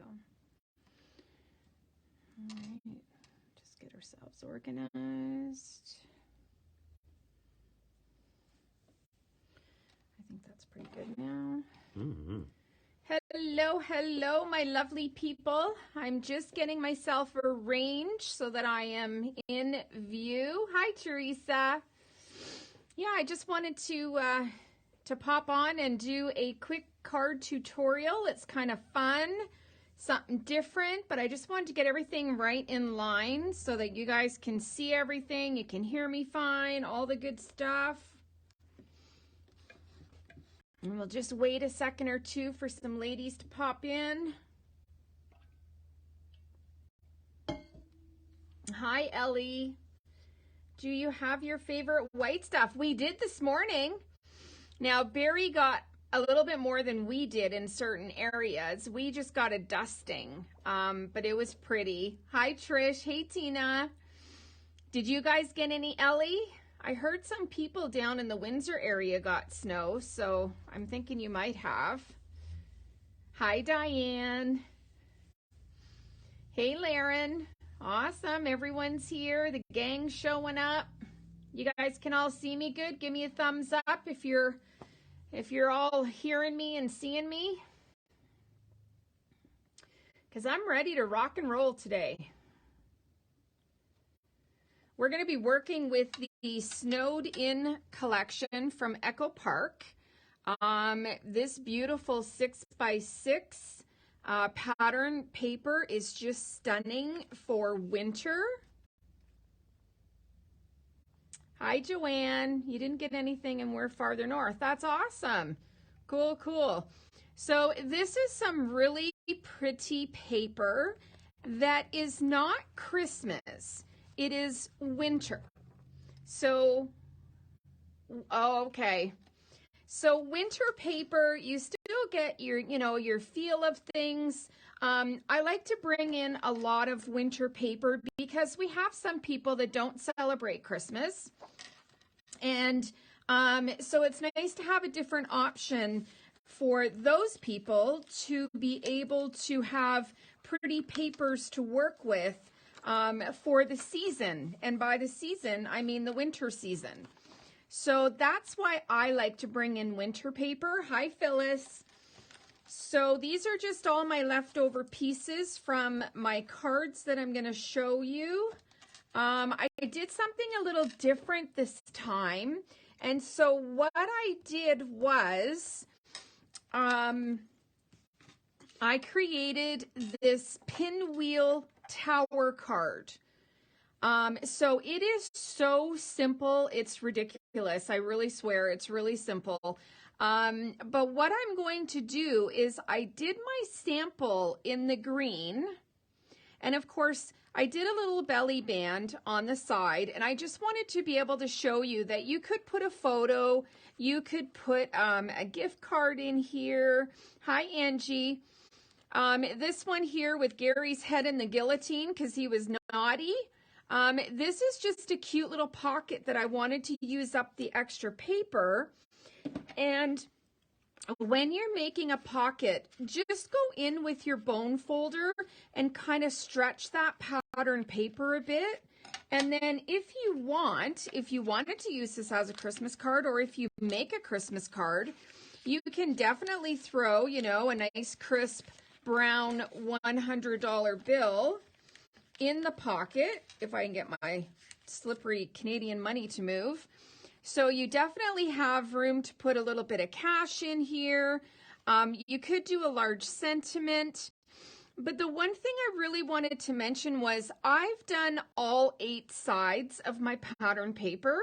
go. All right, just get ourselves organized. I think that's pretty good now. Mm-hmm. Hello, my lovely people. I'm just getting myself arranged so that I am in view. Hi, Teresa. Yeah, I just wanted to pop on and do a quick card tutorial. It's kind of fun, something different, but I just wanted to get everything right in line so that you guys can see everything, you can hear me fine, all the good stuff. And we'll just wait a second or two for some ladies to pop in. Hi, Ellie. Do you have your favorite white stuff? We did this morning. Now, Barry got a little bit more than we did in certain areas. We just got a dusting, but it was pretty. Hi, Trish. Hey, Tina. Did you guys get any, Ellie? I heard some people down in the Windsor area got snow, so I'm thinking you might have. Hi, Diane. Hey, Laren. Awesome. Everyone's here. The gang's showing up. You guys can all see me good. Give me a thumbs up if you're all hearing me and seeing me. Because I'm ready to rock and roll today. We're going to be working with the Snowed In collection from Echo Park. This beautiful 6x6 pattern paper is just stunning for winter. Hi, Joanne. You didn't get anything and we're farther north. That's awesome. Cool, cool. So this is some really pretty paper that is not Christmas. It is winter. So, okay. So winter paper, you still get your feel of things. I like to bring in a lot of winter paper because we have some people that don't celebrate Christmas. And so it's nice to have a different option for those people to be able to have pretty papers to work with for the season. And by the season, I mean the winter season. So that's why I like to bring in winter paper. Hi, Phyllis. So these are just all my leftover pieces from my cards that I'm going to show you. I did something a little different this time. And so what I did was I created this Pinwheel tower card. So it is so simple, it's ridiculous. I really swear it's really simple. But what I'm going to do is I did my sample in the green, and of course I did a little belly band on the side, and I just wanted to be able to show you that you could put a photo, you could put a gift card in here. Hi, Angie. This one here with Gary's head in the guillotine because he was naughty. This is just a cute little pocket that I wanted to use up the extra paper. And when you're making a pocket, just go in with your bone folder and kind of stretch that pattern paper a bit. And then if you wanted to use this as a Christmas card, or if you make a Christmas card, you can definitely throw, a nice crisp brown $100 bill in the pocket, if I can get my slippery Canadian money to move. So you definitely have room to put a little bit of cash in here. You could do a large sentiment. But the one thing I really wanted to mention was I've done all 8 sides of my pattern paper,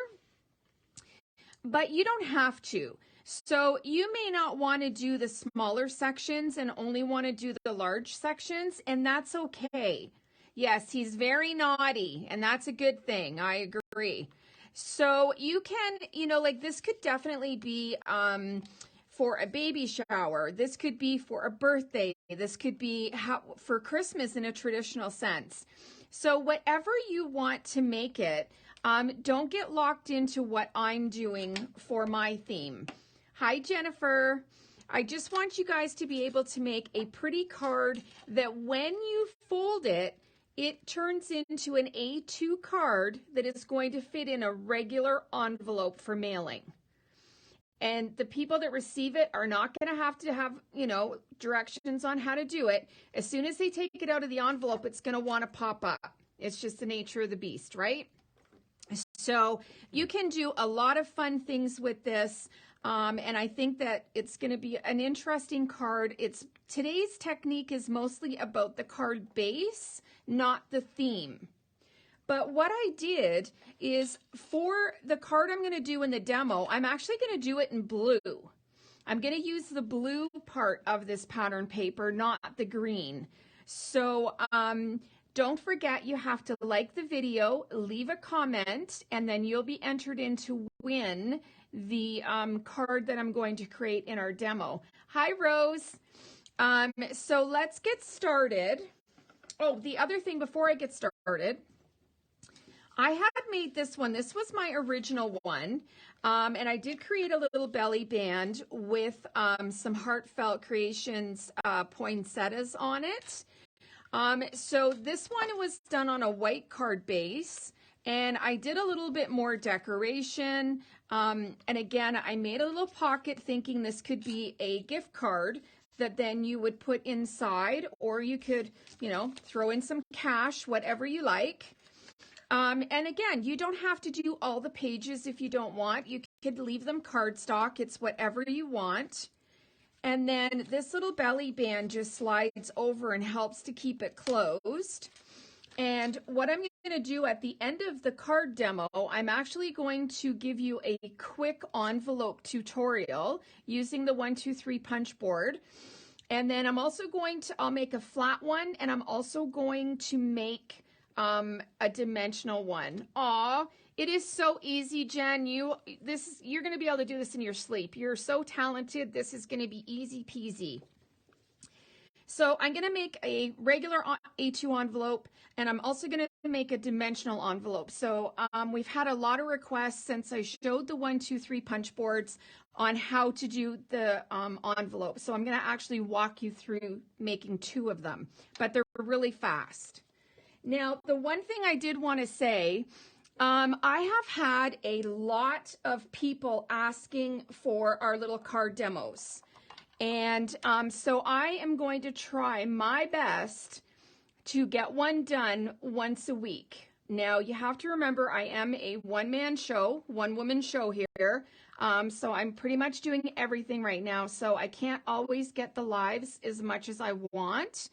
but you don't have to. So you may not want to do the smaller sections and only want to do the large sections, and that's okay. Yes, he's very naughty, and that's a good thing. I agree. So you can, this could definitely be for a baby shower. This could be for a birthday. This could be for Christmas in a traditional sense. So whatever you want to make it, don't get locked into what I'm doing for my theme. Hi, Jennifer. I just want you guys to be able to make a pretty card that when you fold it, it turns into an A2 card that is going to fit in a regular envelope for mailing. And the people that receive it are not going to have, you know, directions on how to do it. As soon as they take it out of the envelope, it's going to want to pop up. It's just the nature of the beast, right? So you can do a lot of fun things with this. And I think that it's going to be an interesting card. Today's technique is mostly about the card base, not the theme. But what I did is for the card I'm going to do in the demo, I'm actually going to do it in blue. I'm going to use the blue part of this pattern paper, not the green. So don't forget, you have to like the video, leave a comment, and then you'll be entered in to win the card that I'm going to create in our demo. Hi, Rose. So let's get started. Oh, the other thing before I get started, I had made this one. This was my original one. And I did create a little belly band with some Heartfelt Creations poinsettias on it. So this one was done on a white card base. And I did a little bit more decoration. And again, I made a little pocket thinking this could be a gift card that then you would put inside. Or you could, you know, throw in some cash, whatever you like. And again, you don't have to do all the pages if you don't want. You could leave them cardstock. It's whatever you want. And then this little belly band just slides over and helps to keep it closed. And what I'm going to do at the end of the card demo, I'm actually going to give you a quick envelope tutorial using the 1, 2, 3 punch board. And then I'll make a flat one, and I'm also going to make a dimensional one. Aw, it is so easy, Jen. You're going to be able to do this in your sleep. You're so talented. This is going to be easy peasy. So I'm going to make a regular A2 envelope, and I'm also going to make a dimensional envelope. So we've had a lot of requests since I showed the 1, 2, 3 punch boards on how to do the envelope. So I'm going to actually walk you through making 2 of them, but they're really fast. Now, the one thing I did want to say, I have had a lot of people asking for our little card demos. And so I am going to try my best to get one done once a week. Now, you have to remember, I am a one-man show, one-woman show here. So I'm pretty much doing everything right now. So I can't always get the lives as much as I want.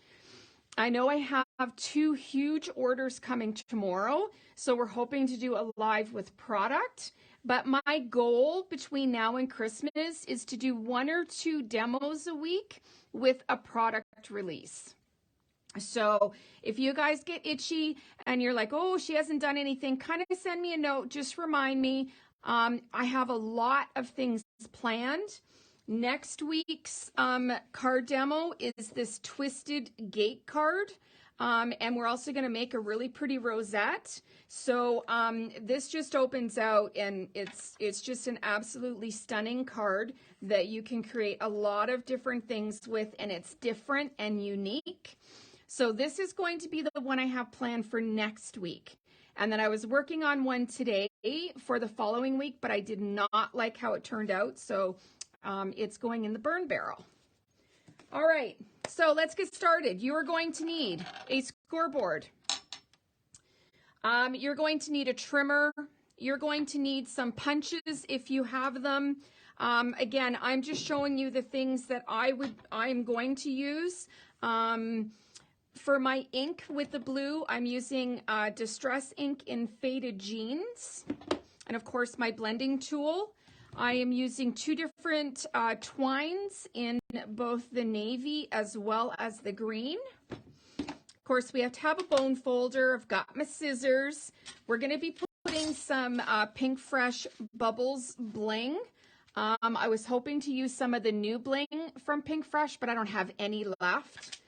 I know I have 2 huge orders coming tomorrow, so we're hoping to do a live with product. But my goal between now and Christmas is to do 1 or 2 demos a week with a product release. So if you guys get itchy and you're like, oh, she hasn't done anything, kind of send me a note. Just remind me. I have a lot of things planned. Next week's card demo is this twisted gate card. And we're also going to make a really pretty rosette. So this just opens out, and it's just an absolutely stunning card that you can create a lot of different things with, and it's different and unique. So this is going to be the one I have planned for next week. And then I was working on one today for the following week, but I did not like how it turned out. So it's going in the burn barrel. All right, so let's get started. You are going to need a scoreboard. You're going to need a trimmer. You're going to need some punches if you have them. Again, I'm just showing you the things that I'm going to use. For my ink with the blue, I'm using Distress ink in Faded Jeans. And of course, my blending tool. I am using 2 different twines in both the navy as well as the green. Of course, we have to have a bone folder. I've got my scissors. We're going to be putting some Pink Fresh Bubbles bling. I was hoping to use some of the new bling from Pink Fresh, but I don't have any left.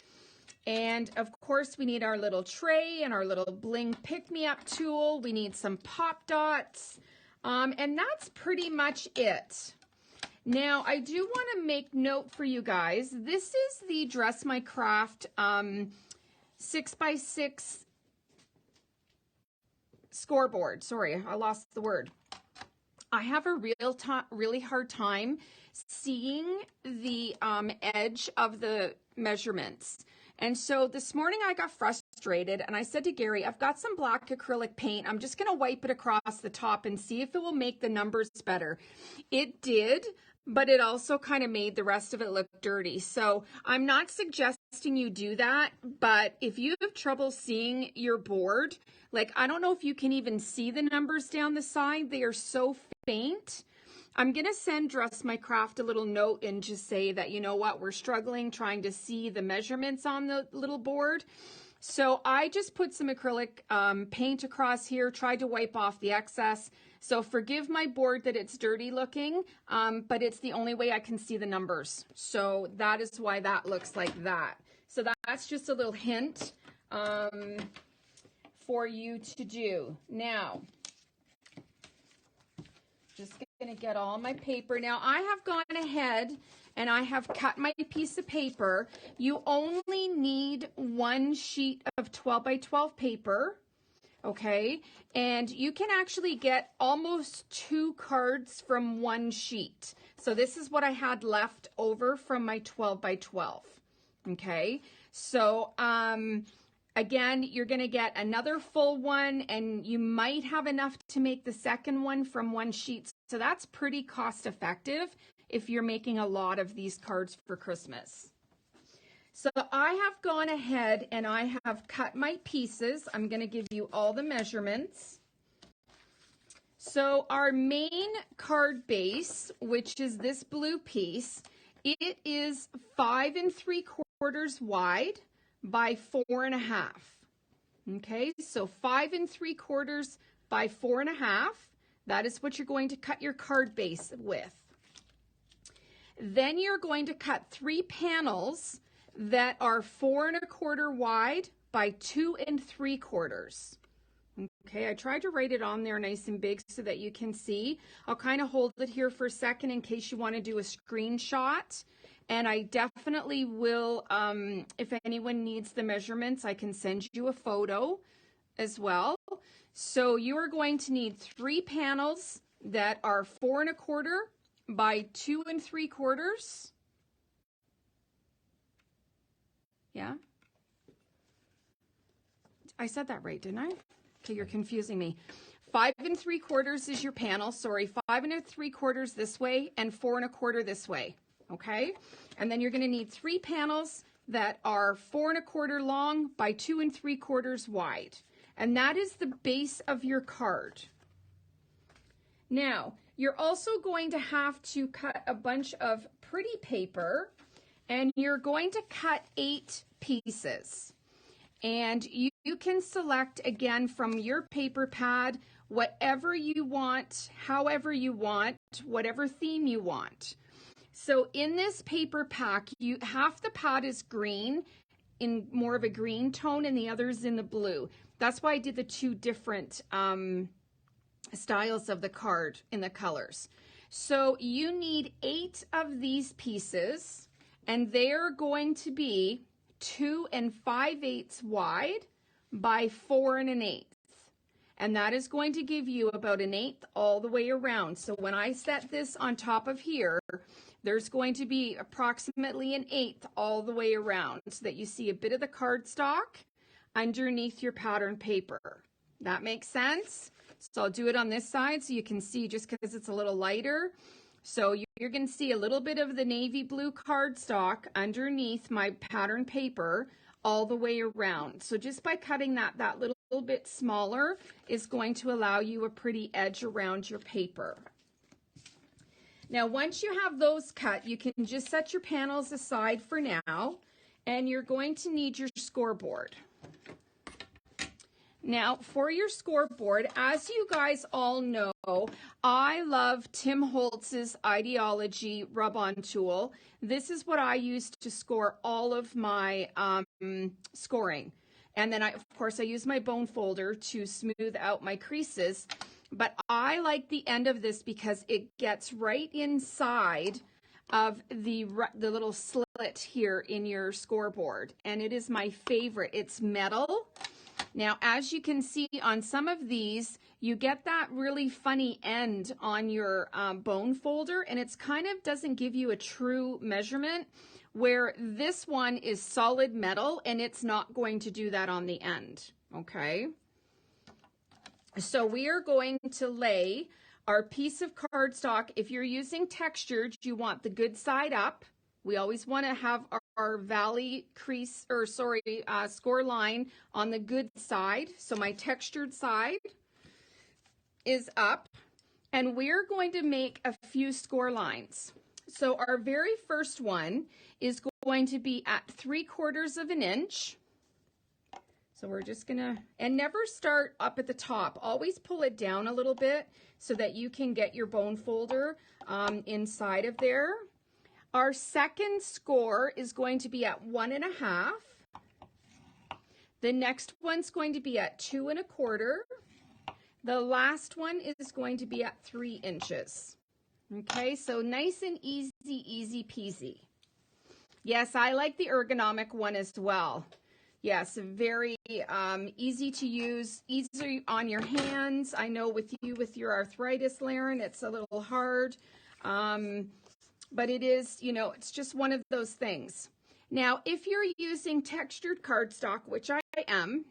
And of course, we need our little tray and our little bling pick-me-up tool. We need some pop dots. And that's pretty much it. Now, I do want to make note for you guys. This is the Dress My Craft 6x6 scoreboard. Sorry, I lost the word. I have a really hard time seeing the edge of the measurements. And so this morning I got frustrated and I said to Gary, I've got some black acrylic paint. I'm just going to wipe it across the top and see if it will make the numbers better. It did, but it also kind of made the rest of it look dirty. So I'm not suggesting you do that, but if you have trouble seeing your board, like I don't know if you can even see the numbers down the side. They are so faint. I'm going to send Dress My Craft a little note and just say that, you know what, we're struggling trying to see the measurements on the little board. So I just put some acrylic paint across here, tried to wipe off the excess. So forgive my board that it's dirty looking, but it's the only way I can see the numbers. So that is why that looks like that. So that's just a little hint for you to do. Now, just going to get all my paper. Now I have gone ahead and I have cut my piece of paper. You only need one sheet of 12 by 12 paper, okay? And you can actually get almost 2 cards from one sheet. So this is what I had left over from my 12 by 12, okay? So, again, you're going to get another full one and you might have enough to make the second one from one sheet. So that's pretty cost effective if you're making a lot of these cards for Christmas. So I have gone ahead and I have cut my pieces. I'm going to give you all the measurements. So our main card base, which is this blue piece, it is 5 3/4 wide by 4.5. Okay, so 5 3/4 by 4.5. That is what you're going to cut your card base with. Then you're going to cut 3 panels that are 4 1/4 wide by 2 3/4. Okay, I tried to write it on there nice and big so that you can see. I'll kind of hold it here for a second in case you want to do a screenshot. And I definitely will, if anyone needs the measurements, I can send you a photo as well. So you are going to need 3 panels that are 4 1/4 by 2 3/4. Yeah? I said that right, didn't I? Okay, you're confusing me. 5 3/4 is your panel. Sorry, 5 3/4 this way and 4 1/4 this way. Okay, and then you're going to need 3 panels that are 4 1/4 long by 2 3/4 wide, and that is the base of your card. Now, you're also going to have to cut a bunch of pretty paper, and you're going to cut 8 pieces. And you can select again from your paper pad whatever you want, however you want, whatever theme you want. So in this paper pack, half the pad is green, in more of a green tone, and the other's in the blue. That's why I did the 2 different styles of the card in the colors. So you need 8 of these pieces, and they're going to be 2 5/8 wide by 4 1/8. And that is going to give you about 1/8 all the way around. So when I set this on top of here, there's going to be approximately 1/8 all the way around so that you see a bit of the cardstock underneath your pattern paper. That makes sense? So I'll do it on this side so you can see just because it's a little lighter. So you're going to see a little bit of the navy blue cardstock underneath my pattern paper all the way around. So just by cutting that little bit smaller is going to allow you a pretty edge around your paper. Now, once you have those cut, you can just set your panels aside for now, and you're going to need your scoreboard. Now, for your scoreboard, as you guys all know, I love Tim Holtz's Ideology rub-on tool. This is what I use to score all of my scoring. And then, of course, I use my bone folder to smooth out my creases. but I like the end of this because it gets right inside of the little slit here in your scoreboard, and it is my favorite. It's metal. Now, as you can see on some of these, you get that really funny end on your bone folder, and it's kind of doesn't give you a true measurement, where this one is solid metal and it's not going to do that on the end, okay? So we are going to lay our piece of cardstock. If you're using textured, you want the good side up. We always want to have our valley crease, or sorry, score line on the good side. So my textured side is up, and we're going to make a few score lines. So our very first one is going to be at 3/4 of an inch. So we're just gonna, and never start up at the top. Always pull it down a little bit so that you can get your bone folder inside of there. Our second score is going to be at 1.5. The next one's going to be at 2.25. The last one is going to be at 3 inches. Okay, so nice and easy, easy peasy. Yes, I like the ergonomic one as well. Yes, very easy to use, easy on your hands. I know with you, with your arthritis, Lauren, it's a little hard. But it is, you know, it's just one of those things. Now, if you're using textured cardstock, which I am,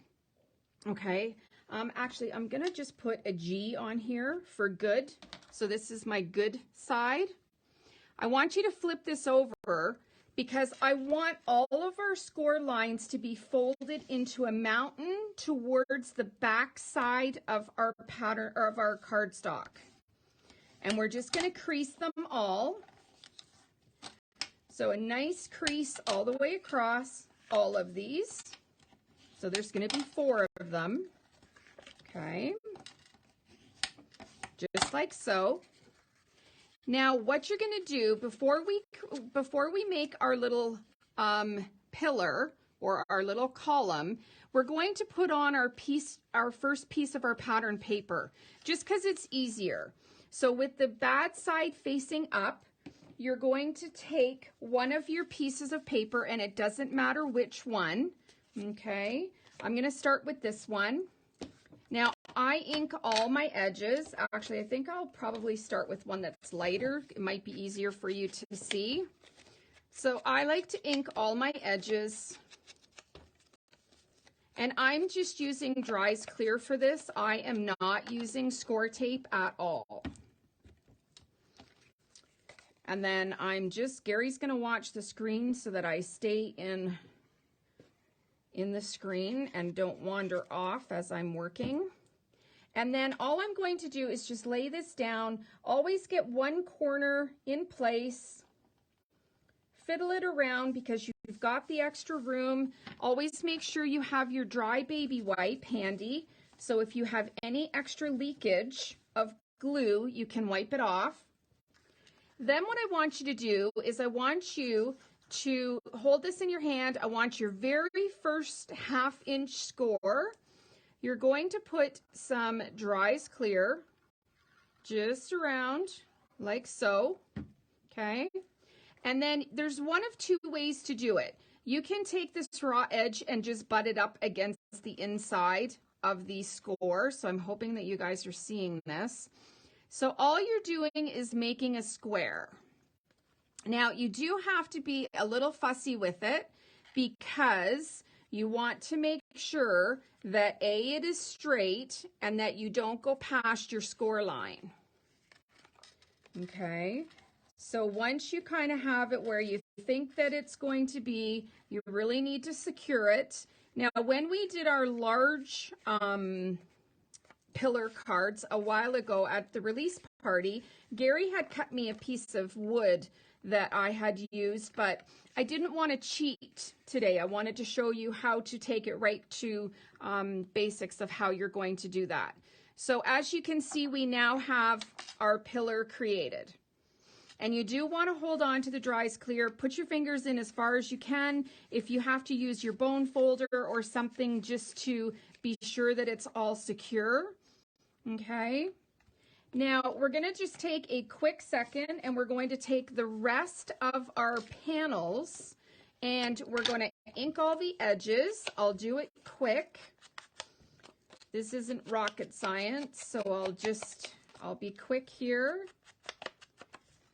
okay, actually, I'm going to just put a G on here for good. So this is my good side. I want you to flip this over because I want all of our score lines to be folded into a mountain towards the back side of our pattern, or of our cardstock. And we're just going to crease them all. So a nice crease all the way across all of these. So there's going to be 4 of them. Okay. Just like so. Now what you're going to do before we make our little pillar or our little column, we're going to put on our first piece of our pattern paper, just because it's easier. So with the bad side facing up, you're going to take one of your pieces of paper, and it doesn't matter which one. Okay, I'm going to start with this one. Now, I ink all my edges. Actually, I think I'll probably start with one that's lighter. It might be easier for you to see. So I like to ink all my edges. And I'm just using Dries Clear for this. I am not using score tape at all. And then Gary's going to watch the screen so that I stay in the screen and don't wander off as I'm working. And then all I'm going to do is just lay this down. Always get one corner in place. Fiddle it around because you've got the extra room. Always make sure you have your dry baby wipe handy. So if you have any extra leakage of glue, you can wipe it off. Then what I want you to do is I want you to hold this in your hand. I want your very first 1/2 inch score. You're going to put some Dries Clear just around like so, okay? And then there's one of 2 ways to do it. You can take this raw edge and just butt it up against the inside of the score. So I'm hoping that you guys are seeing this. So all you're doing is making a square. Now you do have to be a little fussy with it because you want to make sure that it is straight and that you don't go past your score line. Okay, so once you kind of have it where you think that it's going to be, you really need to secure it. Now when we did our large pillar cards a while ago at the release party, Gary had cut me a piece of wood that I had used, but I didn't want to cheat today. I wanted to show you how to take it right to basics of how you're going to do that. So as you can see, we now have our pillar created. And you do want to hold on to the Dries Clear. Put your fingers in as far as you can. If you have to use your bone folder or something just to be sure that it's all secure. Okay. Now we're going to just take a quick second and we're going to take the rest of our panels and we're going to ink all the edges. I'll do it quick. This isn't rocket science, so I'll be quick here.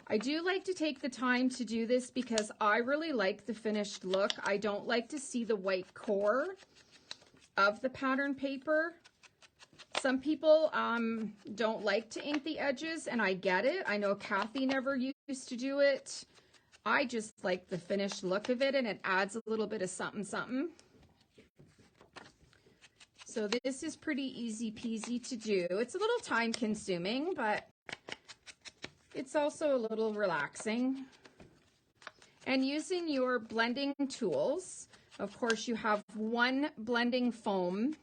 I do like to take the time to do this because I really like the finished look. I don't like to see the white core of the pattern paper. Some people don't like to ink the edges, and I get it. I know Kathy never used to do it. I just like the finished look of it, and it adds a little bit of something, something. So this is pretty easy peasy to do. It's a little time consuming, but it's also a little relaxing. And using your blending tools, of course, you have one blending foam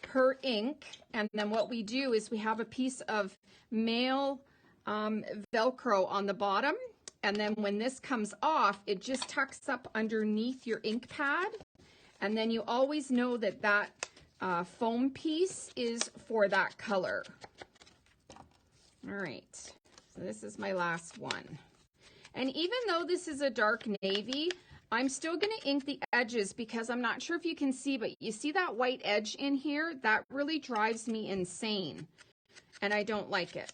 per ink, and then what we do is we have a piece of male Velcro on the bottom, and then when this comes off, it just tucks up underneath your ink pad, and then you always know that that foam piece is for that color. All right, so this is my last one. And even though this is a dark navy, I'm still going to ink the edges because I'm not sure if you can see, but you see that white edge in here? That really drives me insane, and I don't like it.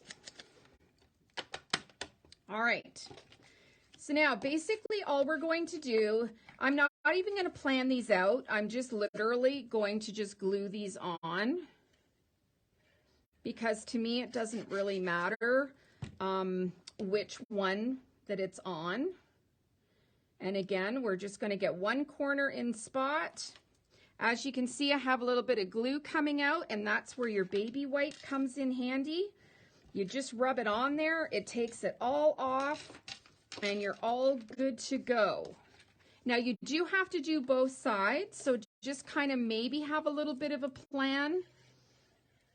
All right. So now basically all we're going to do, I'm not even going to plan these out. I'm just literally going to just glue these on because to me it doesn't really matter which one that it's on. And again, we're just going to get one corner in spot. As you can see, I have a little bit of glue coming out, and that's where your baby white comes in handy. You just rub it on there, it takes it all off, and you're all good to go. Now you do have to do both sides, so just kind of maybe have a little bit of a plan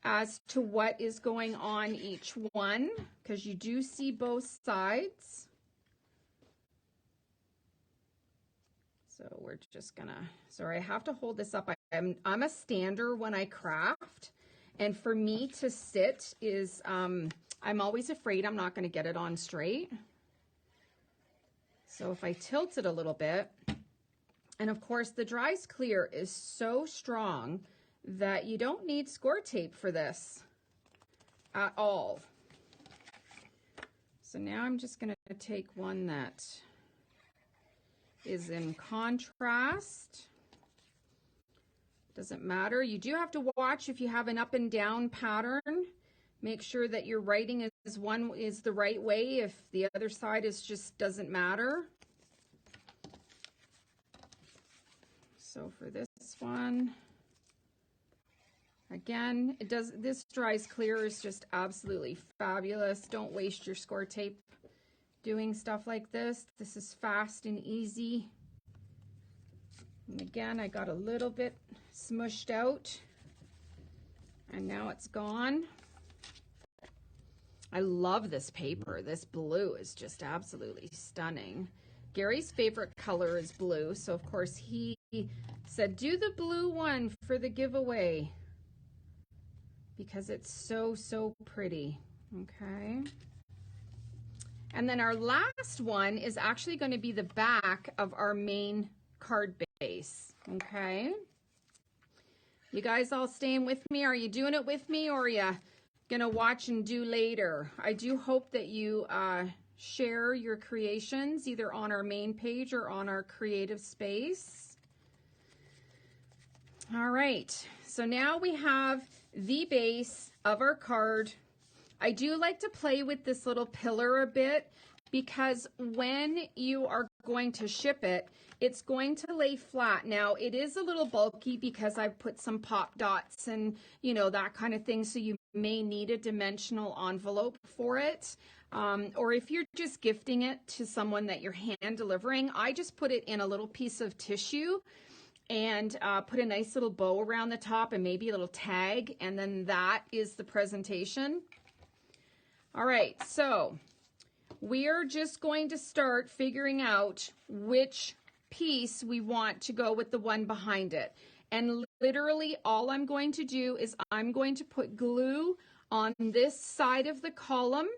as to what is going on each one, because you do see both sides. So we're just gonna, sorry, I have to hold this up. I'm a stander when I craft, and for me to sit is, I'm always afraid I'm not gonna get it on straight. So if I tilt it a little bit, and of course the Dries Clear is so strong that you don't need score tape for this at all. So now I'm just gonna take one that is in contrast. Doesn't matter. You do have to watch if you have an up and down pattern. Make sure that your writing is one is the right way. If the other side is just doesn't matter. So for this one, again, it does. This Dries Clear is just absolutely fabulous. Don't waste your score tape doing stuff like this. This is fast and easy. And again, I got a little bit smushed out, and now it's gone. I love this paper. This blue is just absolutely stunning. Gary's favorite color is blue, so of course he said do the blue one for the giveaway because it's so pretty. Okay. And then our last one is actually going to be the back of our main card base. Okay. You guys all staying with me? Are you doing it with me, or are you going to watch and do later? I do hope that you share your creations either on our main page or on our creative space. All right. So now we have the base of our card. I do like to play with this little pillar a bit because when you are going to ship it, it's going to lay flat. Now it is a little bulky because I've put some pop dots and you know that kind of thing, so you may need a dimensional envelope for it. Or if you're just gifting it to someone that you're hand delivering, I just put it in a little piece of tissue and put a nice little bow around the top and maybe a little tag, and then that is the presentation. All right, so we are just going to start figuring out which piece we want to go with the one behind it. And literally all I'm going to do is I'm going to put glue on this side of the column.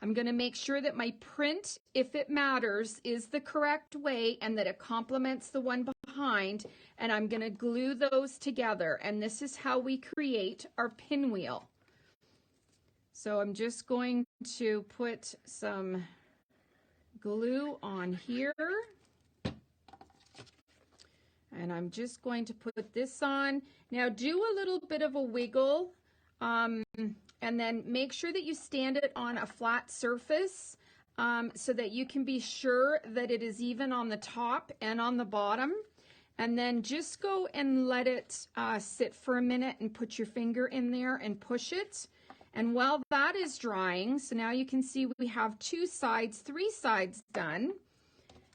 I'm going to make sure that my print, if it matters, is the correct way and that it complements the one behind. And I'm going to glue those together. And this is how we create our pinwheel. So I'm just going to put some glue on here. And I'm just going to put this on. Now do a little bit of a wiggle. And then make sure that you stand it on a flat surface so that you can be sure that it is even on the top and on the bottom. And then just go and let it sit for a minute and put your finger in there and push it. And while that is drying, so now you can see we have 3 sides done.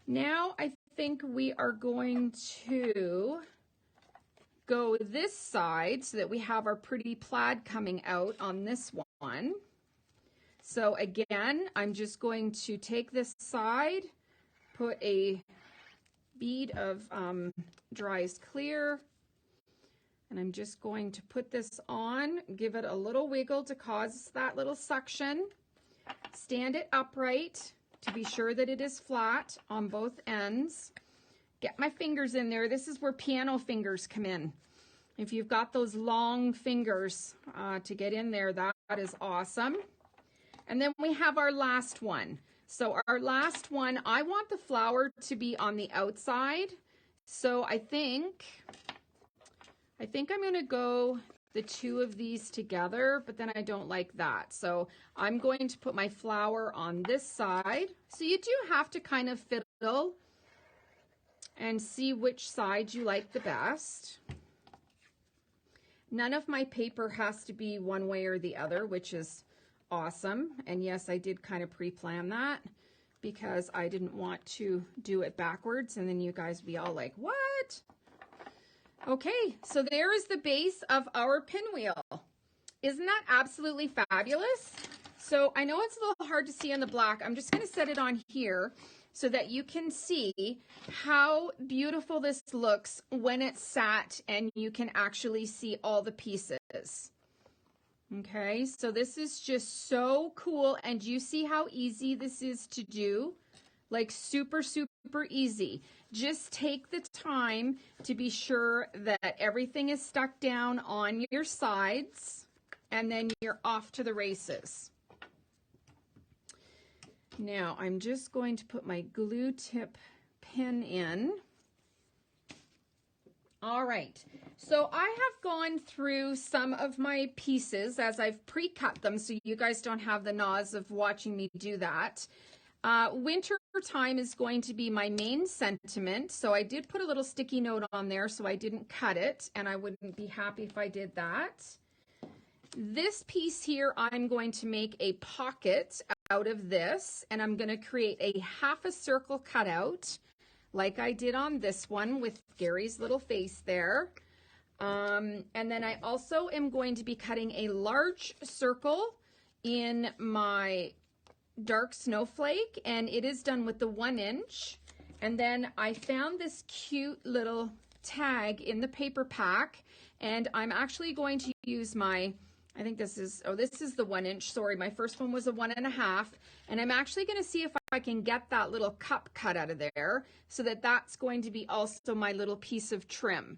Now I think we are going to go this side so that we have our pretty plaid coming out on this one. So again, I'm just going to take this side, put a bead of Dries Clear, and I'm just going to put this on, give it a little wiggle to cause that little suction, stand it upright to be sure that it is flat on both ends. Get my fingers in there. This is where piano fingers come in. If you've got those long fingers to get in there, that is awesome. And then we have our last one. So our last one, I want the flower to be on the outside. So I think I'm going to go the 2 of these together, but then I don't like that. So I'm going to put my flower on this side. So you do have to kind of fiddle and see which side you like the best. None of my paper has to be one way or the other, which is awesome. And yes, I did kind of pre-plan that because I didn't want to do it backwards and then you guys be all like, what? Okay, so there is the base of our pinwheel. Isn't that absolutely fabulous? So I know it's a little hard to see on the black. I'm just going to set it on here so that you can see how beautiful this looks when it's sat and you can actually see all the pieces. Okay, so this is just so cool, and you see how easy this is to do? Like super, super easy. Just take the time to be sure that everything is stuck down on your sides, and then you're off to the races. Now I'm just going to put my glue tip pin in. All right, so I have gone through some of my pieces as I've pre-cut them so you guys don't have the nausea of watching me do that. Winter time is going to be my main sentiment, so I did put a little sticky note on there so I didn't cut it, and I wouldn't be happy if I did that. This piece here, I'm going to make a pocket out of this, and I'm going to create a half a circle cutout like I did on this one with Gary's little face there. And then I also am going to be cutting a large circle in my dark snowflake, and it is done with the 1 inch. And then I found this cute little tag in the paper pack, and I'm actually going to use my, I think this is, oh, this is the 1 inch. Sorry, my first one was a 1.5. And I'm actually going to see if I can get that little cup cut out of there so that that's going to be also my little piece of trim.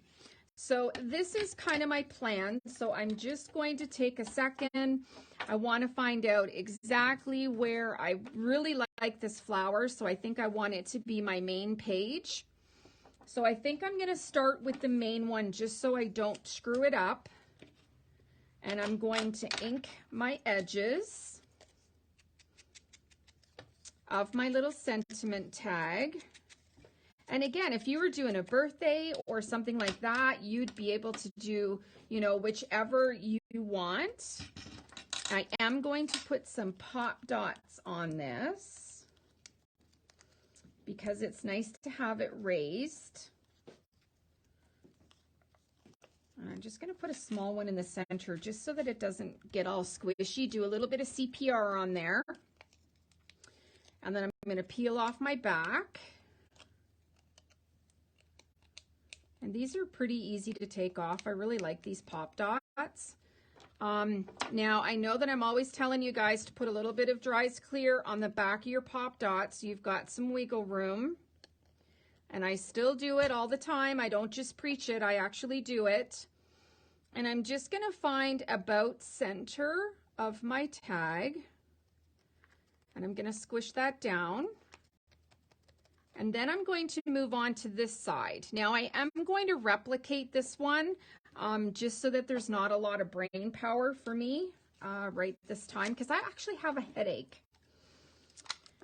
So this is kind of my plan. So I'm just going to take a second. I want to find out exactly where I really like this flower. So I think I want it to be my main page. So I think I'm going to start with the main one just so I don't screw it up. And I'm going to ink my edges of my little sentiment tag. And again, if you were doing a birthday or something like that, you'd be able to do, you know, whichever you want. I am going to put some pop dots on this because it's nice to have it raised. I'm just going to put a small one in the center just so that it doesn't get all squishy. Do a little bit of CPR on there. And then I'm going to peel off my back. And these are pretty easy to take off. I really like these pop dots. Now, I know that I'm always telling you guys to put a little bit of Dries Clear on the back of your pop dots so you've got some wiggle room. And I still do it all the time. I don't just preach it, I actually do it. And I'm just going to find about center of my tag. And I'm going to squish that down. And then I'm going to move on to this side. Now I am going to replicate this one just so that there's not a lot of brain power for me right this time, because I actually have a headache.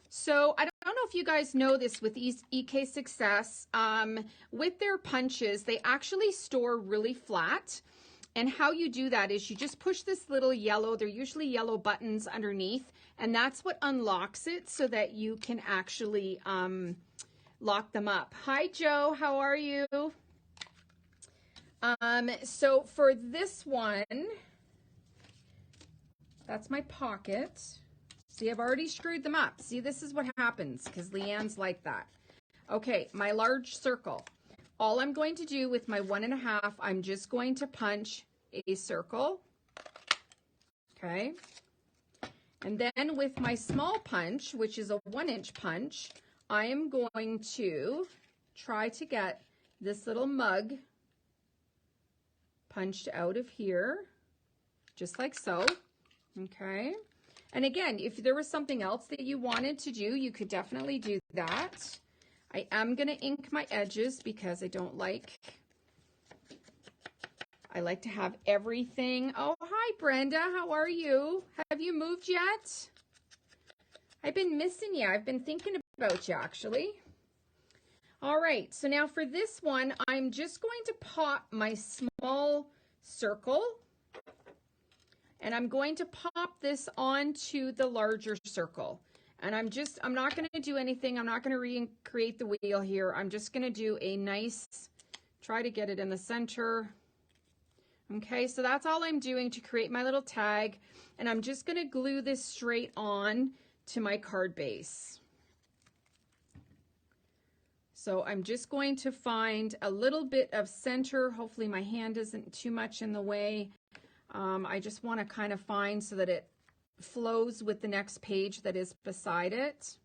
So I don't know if you guys know this with EK Success. With their punches, they actually store really flat. And how you do that is you just push this little yellow, they're usually yellow buttons underneath, and that's what unlocks it so that you can actually lock them up. Hi, Joe, how are you? So for this one, that's my pocket. See, I've already screwed them up. See, this is what happens because Leanne's like that. Okay, my large circle. All I'm going to do with my 1.5, I'm just going to punch a circle. Okay. And then with my small punch, which is a 1-inch punch, I am going to try to get this little mug punched out of here, just like so. Okay. And again, if there was something else that you wanted to do, you could definitely do that. I am going to ink my edges because I like to have everything. Oh, hi, Brenda. How are you? Have you moved yet? I've been missing you. I've been thinking about you, actually. All right. So now for this one, I'm just going to pop my small circle. And I'm going to pop this onto the larger circle. And I'm not going to do anything. I'm not going to recreate the wheel here. I'm just going to do a nice, try to get it in the center. Okay, so that's all I'm doing to create my little tag. And I'm just going to glue this straight on to my card base. So I'm just going to find a little bit of center. Hopefully my hand isn't too much in the way. I just want to kind of find so that it flows with the next page that is beside it.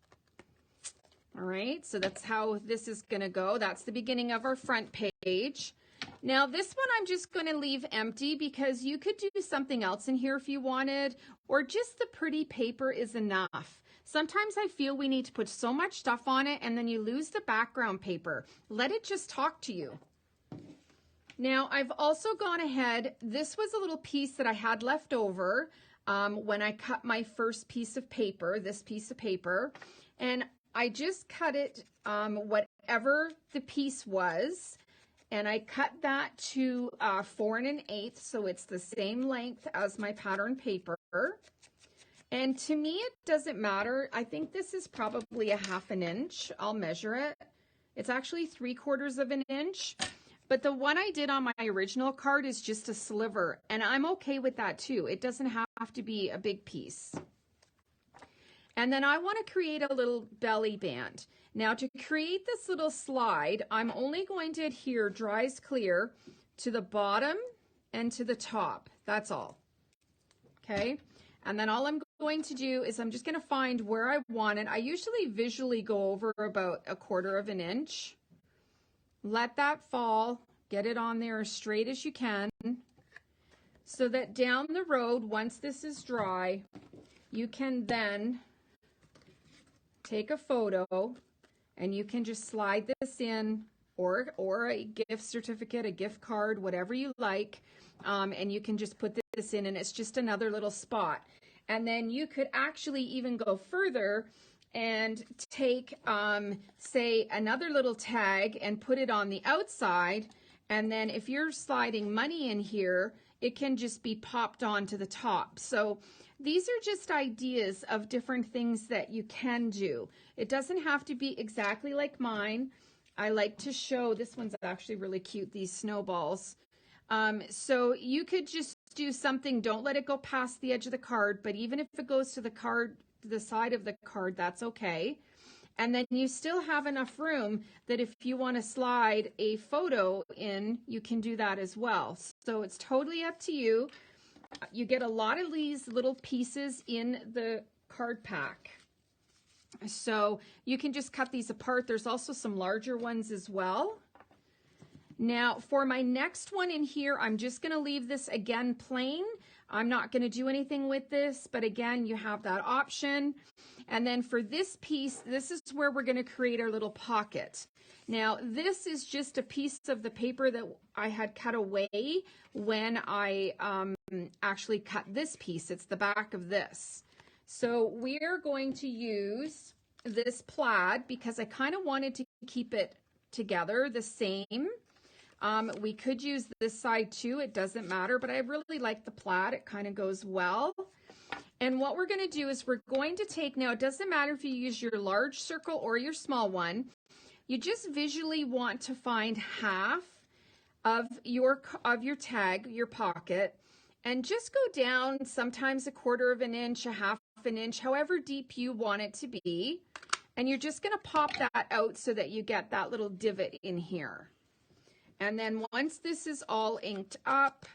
All right, so that's how this is going to go. That's the beginning of our front page. Now this one I'm just going to leave empty because you could do something else in here if you wanted, or just the pretty paper is enough. Sometimes I feel we need to put so much stuff on it and then you lose the background paper. Let it just talk to you. Now, I've also gone ahead, this was a little piece that I had left over when I cut my first piece of paper, this piece of paper, and I just cut it whatever the piece was, and I cut that to 4 1/8, so it's the same length as my pattern paper. And to me, it doesn't matter. I think this is probably a 1/2 inch. I'll measure it. It's actually 3/4 of an inch. But the one I did on my original card is just a sliver, and I'm okay with that too. It doesn't have to be a big piece. And then I want to create a little belly band. Now to create this little slide, I'm only going to adhere Dries Clear to the bottom and to the top. That's all. Okay. And then all I'm going to do is I'm just going to find where I want it. I usually visually go over about 1/4 of an inch. Let that fall, get it on there as straight as you can, so that down the road, once this is dry, you can then take a photo and you can just slide this in, or a gift certificate, a gift card, whatever you like, and you can just put this in and it's just another little spot. And then you could actually even go further and take, say, another little tag and put it on the outside. And then if you're sliding money in here, it can just be popped onto the top. So these are just ideas of different things that you can do. It doesn't have to be exactly like mine. I like to show, this one's actually really cute, these snowballs. So you could just do something, don't let it go past the edge of the card, but even if it goes to the card, the side of the card, that's okay. And then you still have enough room that if you want to slide a photo in, you can do that as well. So it's totally up to you. You get a lot of these little pieces in the card pack. So you can just cut these apart. There's also some larger ones as well. Now for my next one in here, I'm just going to leave this again plain. I'm not going to do anything with this, but again, you have that option. And then for this piece, this is where we're going to create our little pocket. Now this is just a piece of the paper that I had cut away when I actually cut this piece. It's the back of this. So we're going to use this plaid because I kind of wanted to keep it together the same. We could use this side too, it doesn't matter, but I really like the plaid, it kind of goes well. And what we're going to do is we're going to take, now it doesn't matter if you use your large circle or your small one, you just visually want to find half of your tag, your pocket, and just go down sometimes 1/4 of an inch, 1/2 an inch, however deep you want it to be. And you're just going to pop that out so that you get that little divot in here. And then once this is all inked up,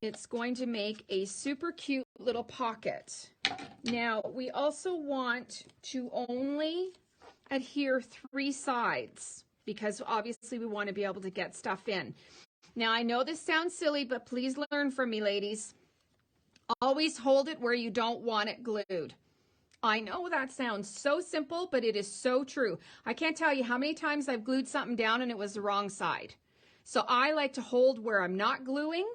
it's going to make a super cute little pocket. Now, we also want to only adhere 3 sides because obviously we want to be able to get stuff in. Now, I know this sounds silly, but please learn from me, ladies. Always hold it where you don't want it glued. I know that sounds so simple, but it is so true. I can't tell you how many times I've glued something down and it was the wrong side. So I like to hold where I'm not gluing,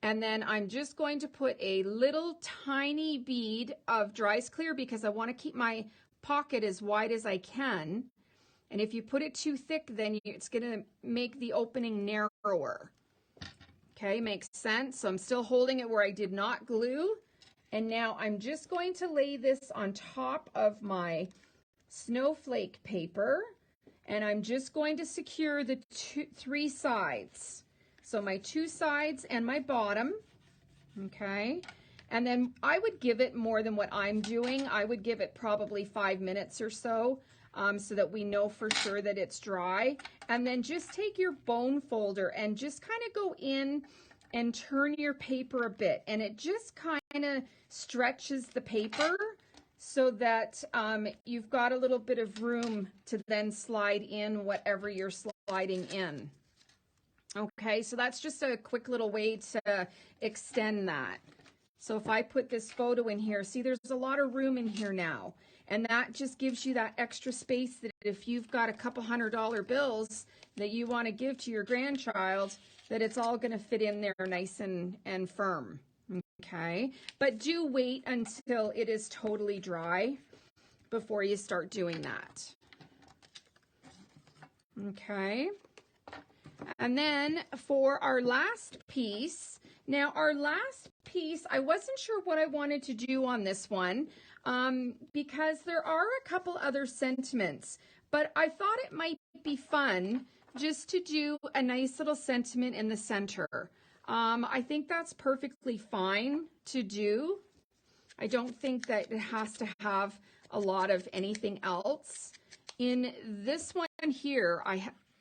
and then I'm just going to put a little tiny bead of Dry's Clear because I want to keep my pocket as wide as I can. And if you put it too thick, then it's going to make the opening narrower. Okay, makes sense. So I'm still holding it where I did not glue. And now I'm just going to lay this on top of my snowflake paper, and I'm just going to secure the 3 sides. So my 2 sides and my bottom, okay? And then I would give it more than what I'm doing. I would give it probably 5 minutes or so, so that we know for sure that it's dry. And then just take your bone folder and just kind of go in and turn your paper a bit, and it just kind of stretches the paper so that you've got a little bit of room to then slide in whatever you're sliding in. Okay, so that's just a quick little way to extend that. So if I put this photo in here, see there's a lot of room in here now, and that just gives you that extra space that if you've got a couple $100 bills that you want to give to your grandchild, that it's all going to fit in there nice and firm. Okay, but do wait until it is totally dry before you start doing that. Okay, and then for our last piece, now our last piece, I wasn't sure what I wanted to do on this one because there are a couple other sentiments, but I thought it might be fun just to do a nice little sentiment in the center. I think that's perfectly fine to do. I don't think that it has to have a lot of anything else. In this one here,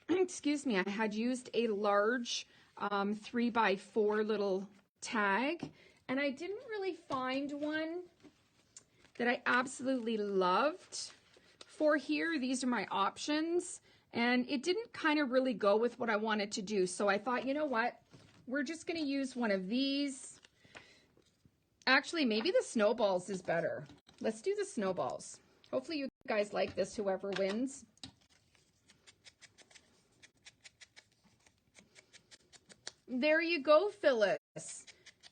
excuse me, I had used a large 3x4 little tag, and I didn't really find one that I absolutely loved for here. These are my options. And it didn't kind of really go with what I wanted to do. So I thought, you know what? We're just going to use one of these. Actually, maybe the snowballs is better. Let's do the snowballs. Hopefully you guys like this, whoever wins. There you go, Phyllis.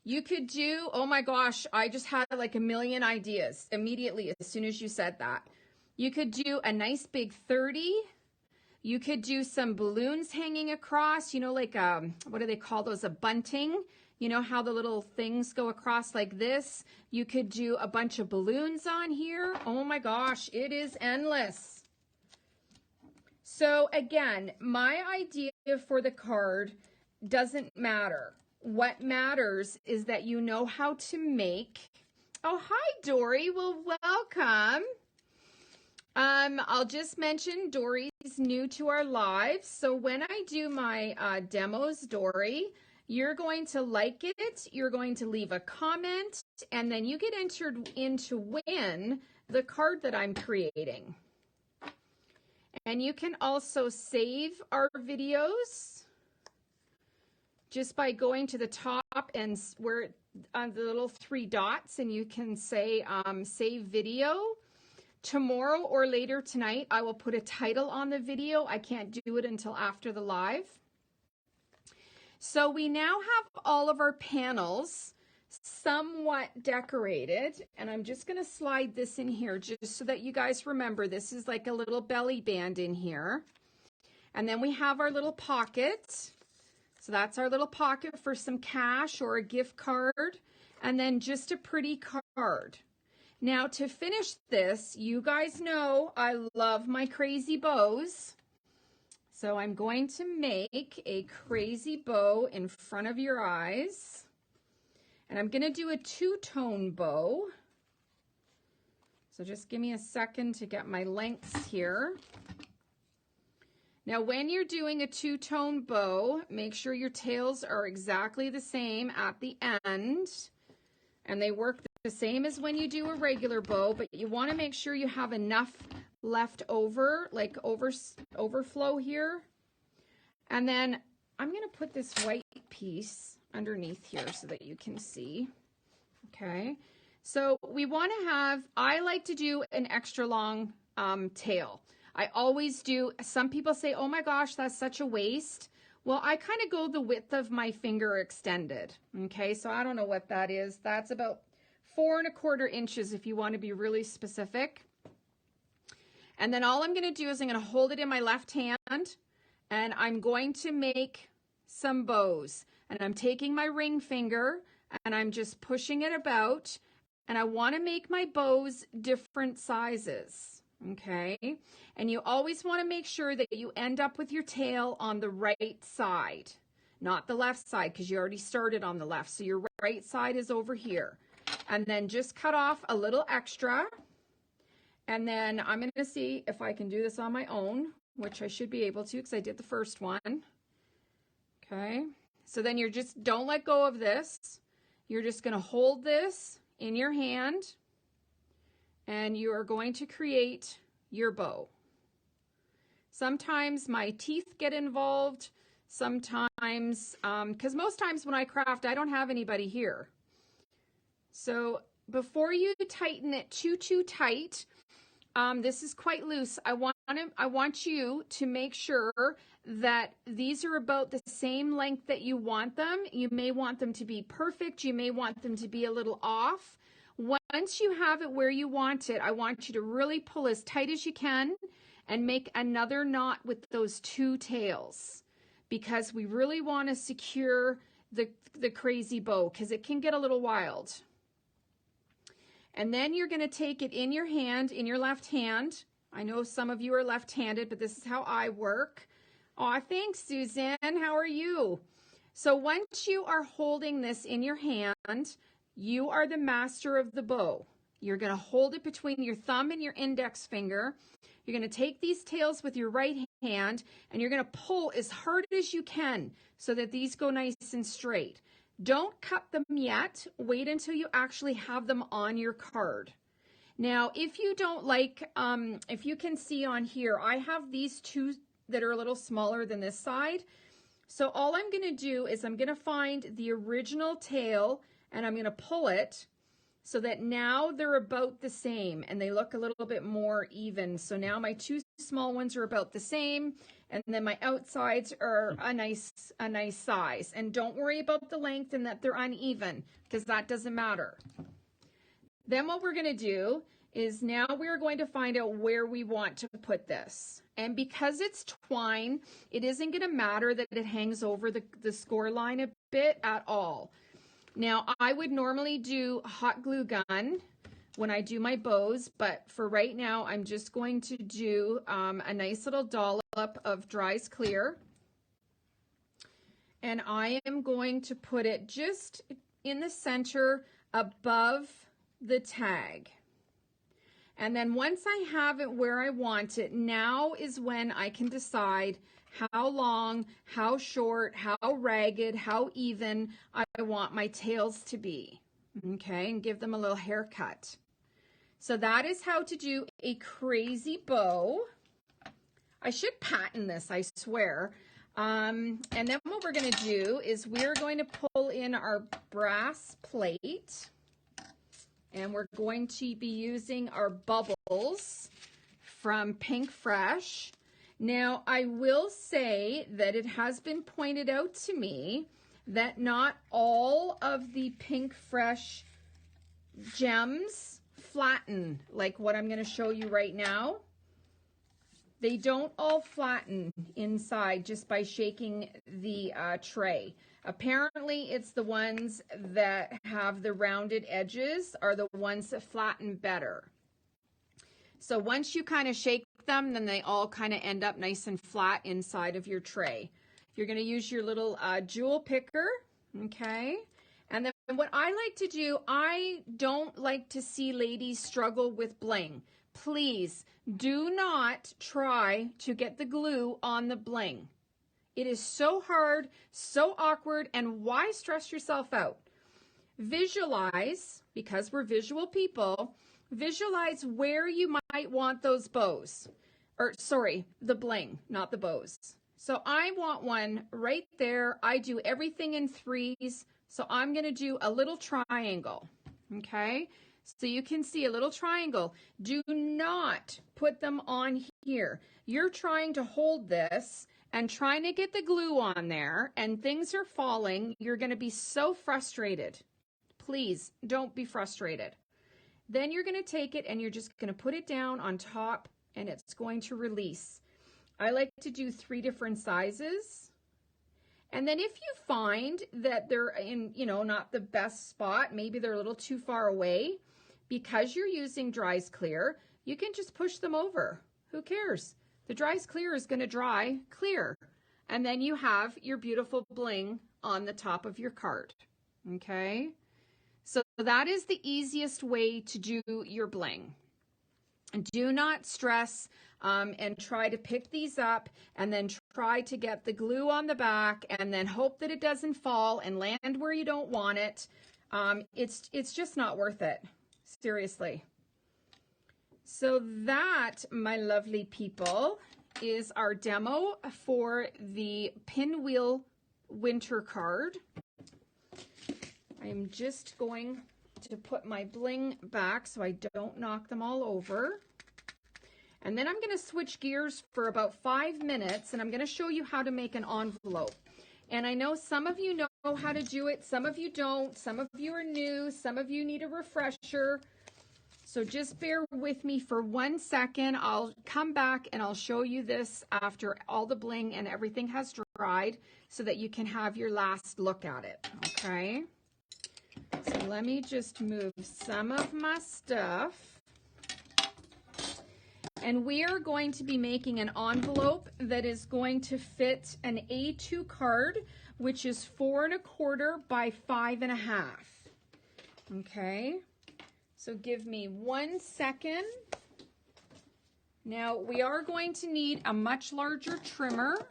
You could do, oh my gosh, I just had like a million ideas immediately as soon as you said that. You could do a nice big 30. You could do some balloons hanging across, you know, like, what do they call those? A bunting. You know how the little things go across like this? You could do a bunch of balloons on here. Oh my gosh, it is endless. So again, my idea for the card doesn't matter. What matters is that you know how to make. Oh, hi, Dory. Well, welcome. I'll just mention Dory's new to our lives. So when I do my demos, Dory, You're going to like it, you're going to leave a comment, and then you get entered in to win the card that I'm creating. And you can also save our videos just by going to the top and where on the little 3 dots, and you can say save video. Tomorrow or later tonight, I will put a title on the video. I can't do it until after the live. So we now have all of our panels somewhat decorated, and I'm just going to slide this in here just so that you guys remember this is like a little belly band in here. And then we have our little pocket. So that's our little pocket for some cash or a gift card, and then just a pretty card. Now to finish this, you guys know I love my crazy bows. So I'm going to make a crazy bow in front of your eyes. And I'm going to do a 2-tone bow. So just give me a second to get my lengths here. Now when you're doing a 2-tone bow, make sure your tails are exactly the same at the end. And they work the same as when you do a regular bow, but you want to make sure you have enough left over, like overflow here. And then I'm going to put this white piece underneath here so that you can see. Okay, so we want to have, I like to do an extra long tail. I always do. Some people say, oh my gosh, that's such a waste. Well, I kind of go the width of my finger extended. Okay, so I don't know what that is. That's about 4 1/4 inches if you want to be really specific. And then all I'm going to do is I'm going to hold it in my left hand, and I'm going to make some bows. And I'm taking my ring finger and I'm just pushing it about, and I want to make my bows different sizes. Okay, and you always want to make sure that you end up with your tail on the right side, not the left side, because you already started on the left. So your right side is over here. And then just cut off a little extra. And then I'm going to see if I can do this on my own, which I should be able to because I did the first one. Okay, so then you're just, don't let go of this. You're just going to hold this in your hand, and you are going to create your bow. Sometimes my teeth get involved, sometimes, because most times when I craft, I don't have anybody here. So before you tighten it too tight, this is quite loose. I want you to make sure that these are about the same length that you want them. You may want them to be perfect. You may want them to be a little off. Once you have it where you want it, I want you to really pull as tight as you can and make another knot with those 2 tails, because we really want to secure the crazy bow because it can get a little wild. And then you're going to take it in your hand, in your left hand. I know some of you are left-handed, but this is how I work. Aw, thanks, Susan. How are you? So once you are holding this in your hand, you are the master of the bow. You're going to hold it between your thumb and your index finger. You're going to take these tails with your right hand, and you're going to pull as hard as you can so that these go nice and straight. Don't cut them yet. Wait until you actually have them on your card. Now, if you don't like, if you can see on here, I have these 2 that are a little smaller than this side. So all I'm going to do is I'm going to find the original tail, and I'm going to pull it so that now they're about the same and they look a little bit more even. So now my 2 small ones are about the same, and then my outsides are a nice size. And don't worry about the length and that they're uneven, because that doesn't matter. Then what we're going to do is now we're going to find out where we want to put this. And because it's twine, it isn't going to matter that it hangs over the score line a bit at all. Now, I would normally do hot glue gun when I do my bows, but for right now, I'm just going to do a nice little dollop of Dries Clear. And I am going to put it just in the center above the tag. And then once I have it where I want it, now is when I can decide how long, how short, how ragged, how even I want my tails to be. Okay, and give them a little haircut. So that is how to do a crazy bow. I should patent this, I swear. And then what we're going to do is we're going to pull in our brass plate. And we're going to be using our bubbles from Pink Fresh. Now, I will say that it has been pointed out to me that not all of the Pink Fresh gems flatten like what I'm going to show you right now. They don't all flatten inside just by shaking the tray. Apparently, it's the ones that have the rounded edges are the ones that flatten better. So once you kind of shake them, then they all kind of end up nice and flat inside of your tray. You're going to use your little jewel picker, okay? And then what I like to do, I don't like to see ladies struggle with bling. Please do not try to get the glue on the bling. It is so hard, so awkward, and why stress yourself out? Visualize, because we're visual people, visualize where you might want those bows. Or sorry, the bling, not the bows. So I want one right there. I do everything in threes. So I'm going to do a little triangle, okay? So you can see a little triangle. Do not put them on here. You're trying to hold this and trying to get the glue on there and things are falling. You're going to be so frustrated. Please don't be frustrated. Then you're going to take it and you're just going to put it down on top and it's going to release. I like to do 3 different sizes. And then if you find that they're in, not the best spot, maybe they're a little too far away, because you're using Dries Clear, you can just push them over. Who cares? The Dries Clear is going to dry clear. And then you have your beautiful bling on the top of your card. Okay? So that is the easiest way to do your bling. Do not stress and try to pick these up and then try to get the glue on the back and then hope that it doesn't fall and land where you don't want it. It's just not worth it. Seriously. So that, my lovely people, is our demo for the Pinwheel winter card. I am just going to put my bling back so I don't knock them all over. And then I'm going to switch gears for about 5 minutes and I'm going to show you how to make an envelope. And I know some of you know how to do it, some of you don't, some of you are new, some of you need a refresher. So just bear with me for 1 second. I'll come back and I'll show you this after all the bling and everything has dried so that you can have your last look at it, okay? So let me just move some of my stuff. And we are going to be making an envelope that is going to fit an A2 card, which is 4 1/4 by 5 1/2. Okay, so give me 1 second. Now we are going to need a much larger trimmer.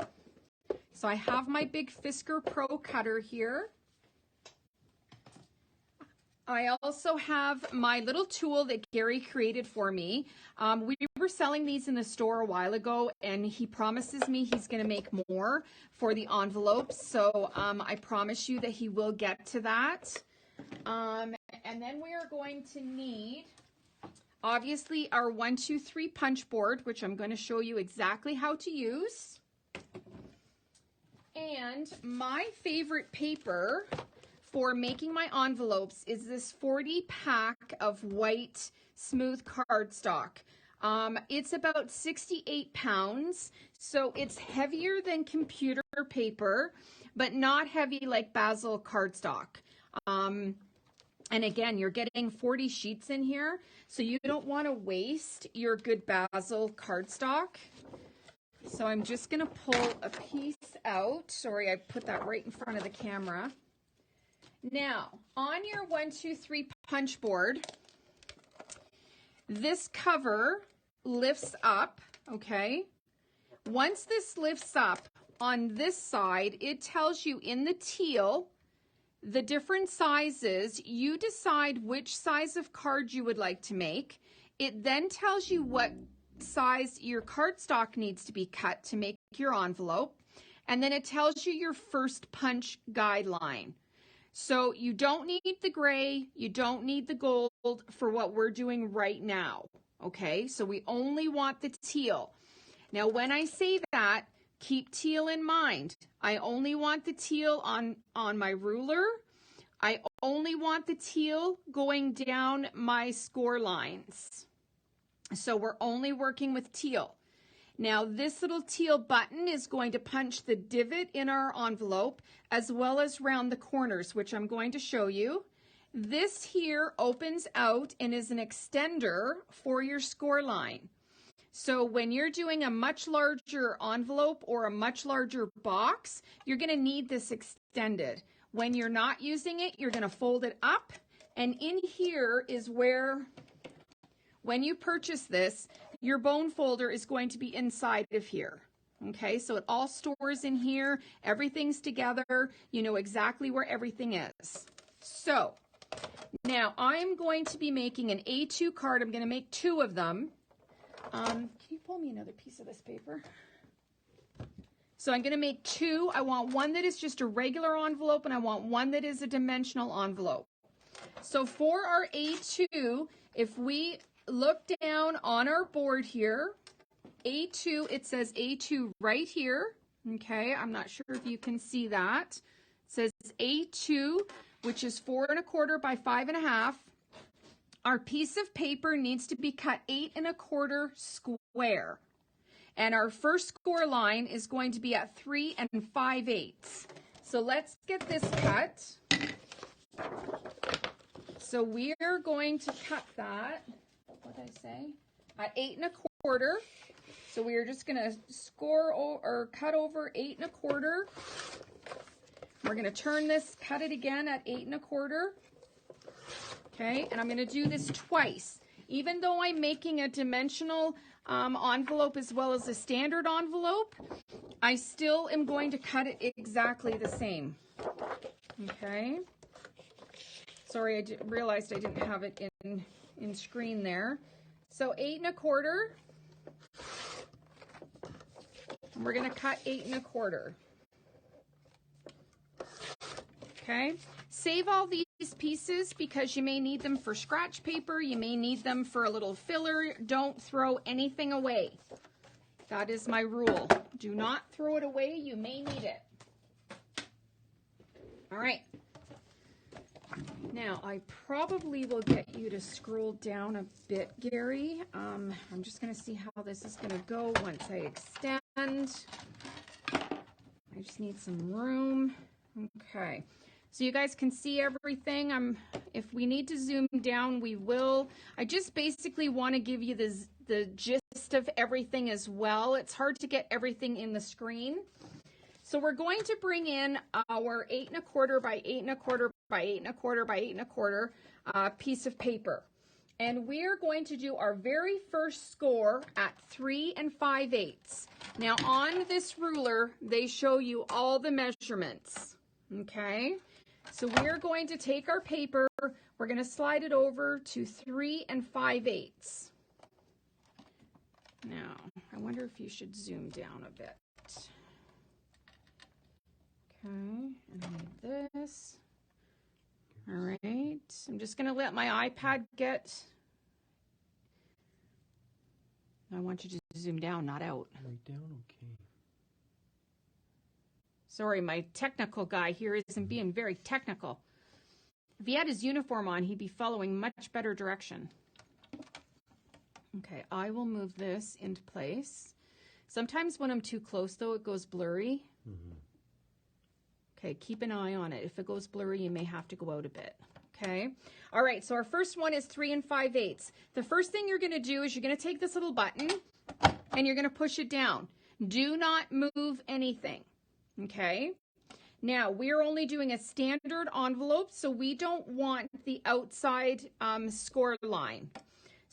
So I have my big Fisker Pro cutter here. I also have my little tool that Gary created for me. We were selling these in the store a while ago, and he promises me he's going to make more for the envelopes. So I promise you that he will get to that. And then we are going to need, obviously, our 1, 2, 3 punch board, which I'm going to show you exactly how to use. And my favorite paper for making my envelopes is this 40 pack of white smooth cardstock. It's about 68 pounds, so it's heavier than computer paper, but not heavy like Basil cardstock. And again, you're getting 40 sheets in here, so you don't want to waste your good Basil cardstock. So I'm just going to pull a piece out. Sorry, I put that right in front of the camera. Now, on your 1, 2, 3 punch board, this cover lifts up, okay? Once this lifts up on this side, it tells you in the teal the different sizes. You decide which size of card you would like to make. It then tells you what size your cardstock needs to be cut to make your envelope. And then it tells you your first punch guideline. So you don't need the gray, you don't need the gold for what we're doing right now. Okay, so we only want the teal. Now, when I say that, keep teal in mind. I only want the teal on my ruler. I only want the teal going down my score lines. So we're only working with teal. Now, this little teal button is going to punch the divot in our envelope as well as round the corners, which I'm going to show you. This here opens out and is an extender for your score line. So when you're doing a much larger envelope or a much larger box, you're going to need this extended. When you're not using it, you're going to fold it up. And in here is where, when you purchase this, your bone folder is going to be inside of here. Okay, so it all stores in here. Everything's together. You know exactly where everything is. So now I'm going to be making an A2 card. I'm going to make 2 of them. Can you pull me another piece of this paper? So I'm going to make 2. I want one that is just a regular envelope, and I want one that is a dimensional envelope. So for our A2, if we look down on our board here, A2, it says A2 right here. Okay, I'm not sure if you can see that. It says A2, which is 4 1/4 by 5 1/2. Our piece of paper needs to be cut 8 1/4 square. And our first score line is going to be at 3 5/8. So let's get this cut. So we're going to cut that, what did I say? At 8 1/4. So we are just going to score or cut over 8 1/4. We're going to turn this, cut it again at 8 1/4. Okay, and I'm going to do this twice. Even though I'm making a dimensional envelope as well as a standard envelope, I still am going to cut it exactly the same. Okay. Sorry, I realized I didn't have it in screen there. So 8 1/4. And we're going to cut 8 1/4. Okay. Save all these pieces because you may need them for scratch paper. You may need them for a little filler. Don't throw anything away. That is my rule. Do not throw it away. You may need it. All right. Now, I probably will get you to scroll down a bit, Gary. I'm just going to see how this is going to go once I extend. I just need some room. Okay. So you guys can see everything. If we need to zoom down, we will. I just basically want to give you the gist of everything as well. It's hard to get everything in the screen. So we're going to bring in our 8 1/4 by 8 1/4 by 8 1/4 by 8 1/4 piece of paper. And we're going to do our very first score at 3 5/8. Now on this ruler, they show you all the measurements, okay? So we're going to take our paper, we're going to slide it over to 3 5/8. Now, I wonder if you should zoom down a bit. Okay, and I need this. All right, I'm just going to let my iPad get. I want you to zoom down, not out. Right down, okay. Sorry, my technical guy here isn't being very technical. If he had his uniform on, he'd be following much better direction. Okay, I will move this into place. Sometimes when I'm too close, though, it goes blurry. Mm-hmm. Okay, keep an eye on it. If it goes blurry, you may have to go out a bit. Okay. All right, so our first one is 3 5/8. The first thing you're going to do is you're going to take this little button and you're going to push it down. Do not move anything. Okay. Now, we're only doing a standard envelope, so we don't want the outside score line.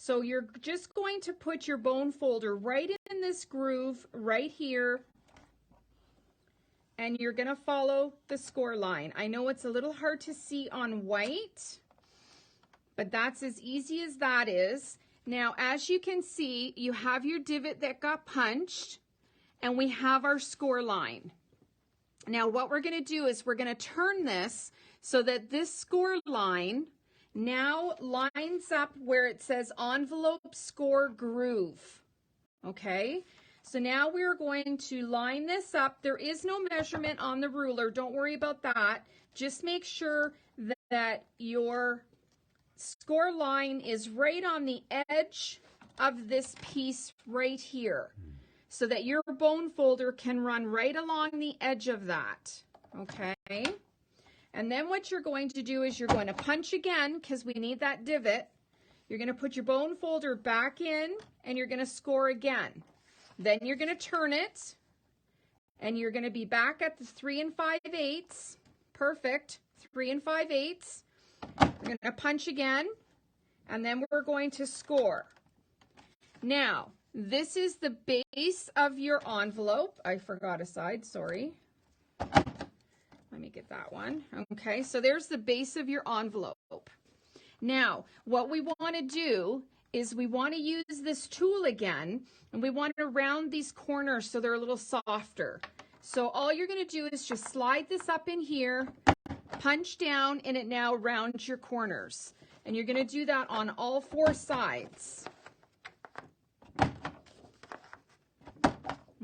So you're just going to put your bone folder right in this groove right here, and you're going to follow the score line. I know it's a little hard to see on white, but that's as easy as that is. Now, as you can see, you have your divot that got punched, and we have our score line. Now, what we're going to do is we're going to turn this so that this score line now lines up where it says envelope score groove. Okay, so now we're going to line this up. There is no measurement on the ruler. Don't worry about that. Just make sure that your score line is right on the edge of this piece right here, so that your bone folder can run right along the edge of that. Okay. And then what you're going to do is you're going to punch again, because we need that divot. You're going to put your bone folder back in, and you're going to score again. Then you're going to turn it, and you're going to be back at the 3 5/8. Perfect. 3 5/8. We're going to punch again, and then we're going to score. Now, this is the base of your envelope. I forgot a side, sorry. Let me get that one. Okay, so there's the base of your envelope. Now, what we want to do is we want to use this tool again, and we want to round these corners so they're a little softer. So all you're going to do is just slide this up in here, punch down, and it now rounds your corners. And you're going to do that on all 4 sides.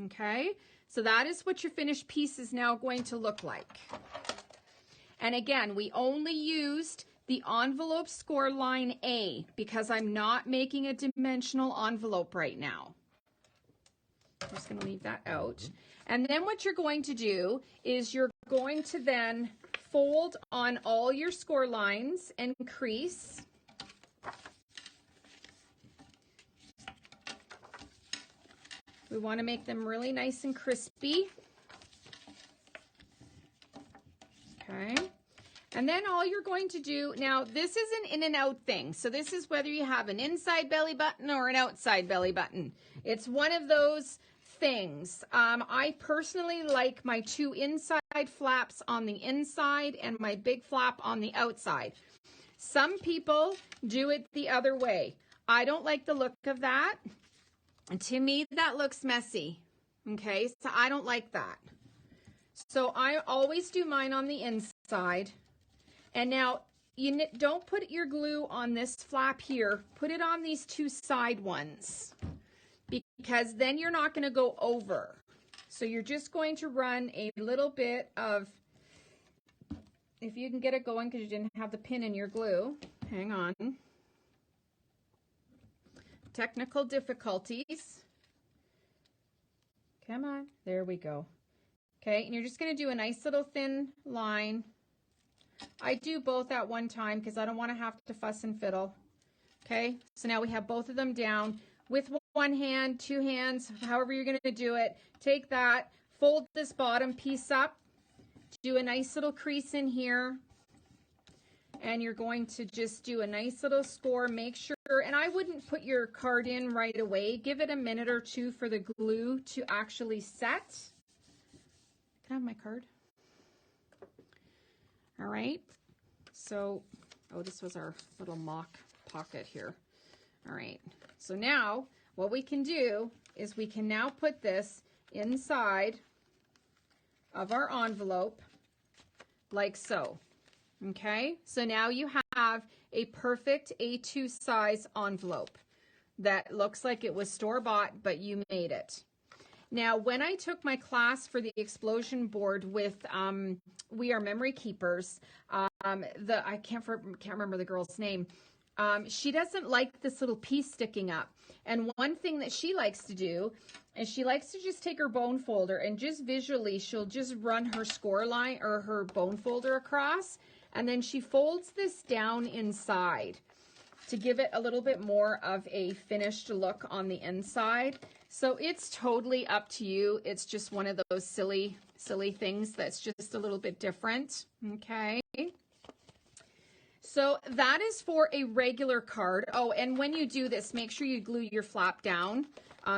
Okay, so that is what your finished piece is now going to look like. And again, we only used the envelope score line A because I'm not making a dimensional envelope right now. I'm just going to leave that out. And then what you're going to do is you're going to then fold on all your score lines and crease. We want to make them really nice and crispy. Okay. And then all you're going to do, now this is an in and out thing. So this is whether you have an inside belly button or an outside belly button. It's one of those things. I personally like my 2 inside flaps on the inside and my big flap on the outside. Some people do it the other way. I don't like the look of that. And to me, that looks messy. Okay, so I don't like that. So I always do mine on the inside. And now, you don't put your glue on this flap here. Put it on these 2 side ones, because then you're not going to go over. So you're just going to run a little bit of, if you can get it going because you didn't have the pin in your glue. Hang on. Technical difficulties. Come on. There we go. Okay, and you're just going to do a nice little thin line. I do both at one time because I don't want to have to fuss and fiddle. Okay, so now we have both of them down with 1 hand, 2 hands, however you're going to do it. Take that, fold this bottom piece up, do a nice little crease in here, and you're going to just do a nice little score. Make sure, and I wouldn't put your card in right away. Give it a minute or 2 for the glue to actually set. Can I have my card? All right, so, oh, this was our little mock pocket here. All right, so now what we can do is we can now put this inside of our envelope like so. Okay, so now you have a perfect A2 size envelope that looks like it was store-bought, but you made it. Now, when I took my class for the explosion board with We Are Memory Keepers, I can't remember the girl's name. She doesn't like this little piece sticking up. And one thing that she likes to do is she likes to just take her bone folder and just visually, she'll just run her score line or her bone folder across. And then she folds this down inside to give it a little bit more of a finished look on the inside. So it's totally up to you. It's just one of those silly things that's just a little bit different. Okay. So that is for a regular card. Oh, and when you do this, make sure you glue your flap down.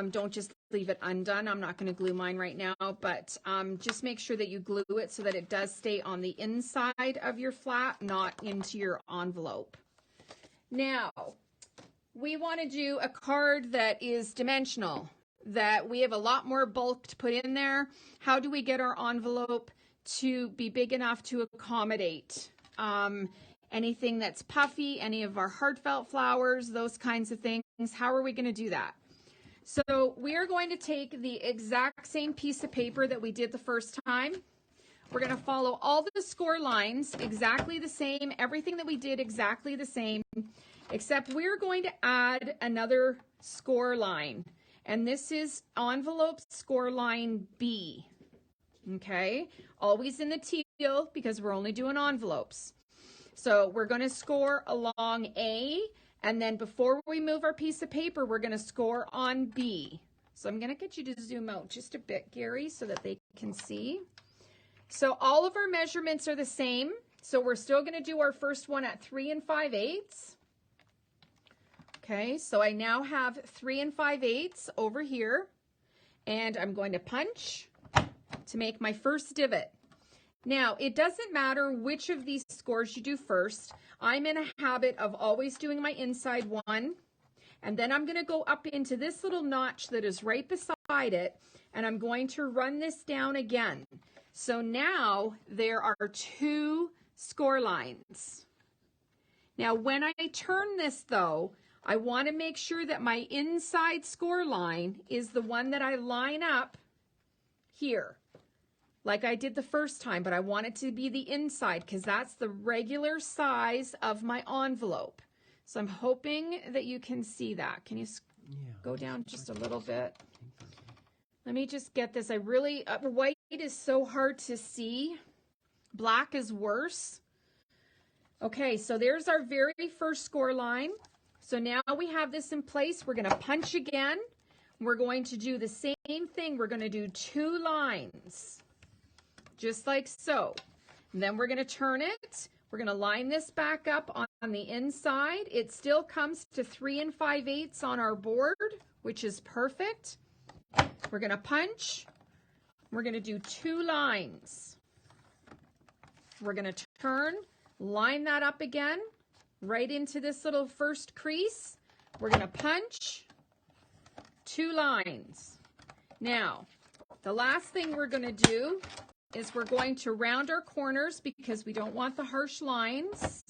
Don't just leave it undone. I'm not going to glue mine right now, but just make sure that you glue it so that it does stay on the inside of your flap, not into your envelope. Now, we want to do a card that is dimensional, that we have a lot more bulk to put in there. How do we get our envelope to be big enough to accommodate anything that's puffy, any of our heartfelt flowers, those kinds of things? How are we going to do that? So we are going to take the exact same piece of paper that we did the first time. We're going to follow all the score lines exactly the same, everything that we did exactly the same, except we're going to add another score line. And this is envelope score line B. Okay, always in the teal because we're only doing envelopes. So we're going to score along A, and then before we move our piece of paper, we're going to score on B. So I'm going to get you to zoom out just a bit, Gary, so that they can see. So all of our measurements are the same. So we're still going to do our first one at 3 5/8. Okay, so I now have 3 5/8 over here, and I'm going to punch to make my first divot. Now, it doesn't matter which of these scores you do first. I'm in a habit of always doing my inside one, and then I'm going to go up into this little notch that is right beside it, and I'm going to run this down again. So now there are 2 score lines. Now, when I turn this, though, I want to make sure that my inside score line is the one that I line up here, like I did the first time, but I want it to be the inside because that's the regular size of my envelope. So I'm hoping that you can see that. Can you go down just a little bit? Let me just get this. White is so hard to see. Black is worse. Okay, so there's our very first score line. So now we have this in place. We're going to punch again. We're going to do the same thing. We're going to do 2 lines. Just like so. And then we're going to turn it. We're going to line this back up on the inside. It still comes to 3 5/8 on our board, which is perfect. We're going to punch. We're going to do 2 lines. We're going to turn, line that up again, right into this little first crease. We're going to punch, 2 lines. Now, the last thing we're going to do is we're going to round our corners because we don't want the harsh lines.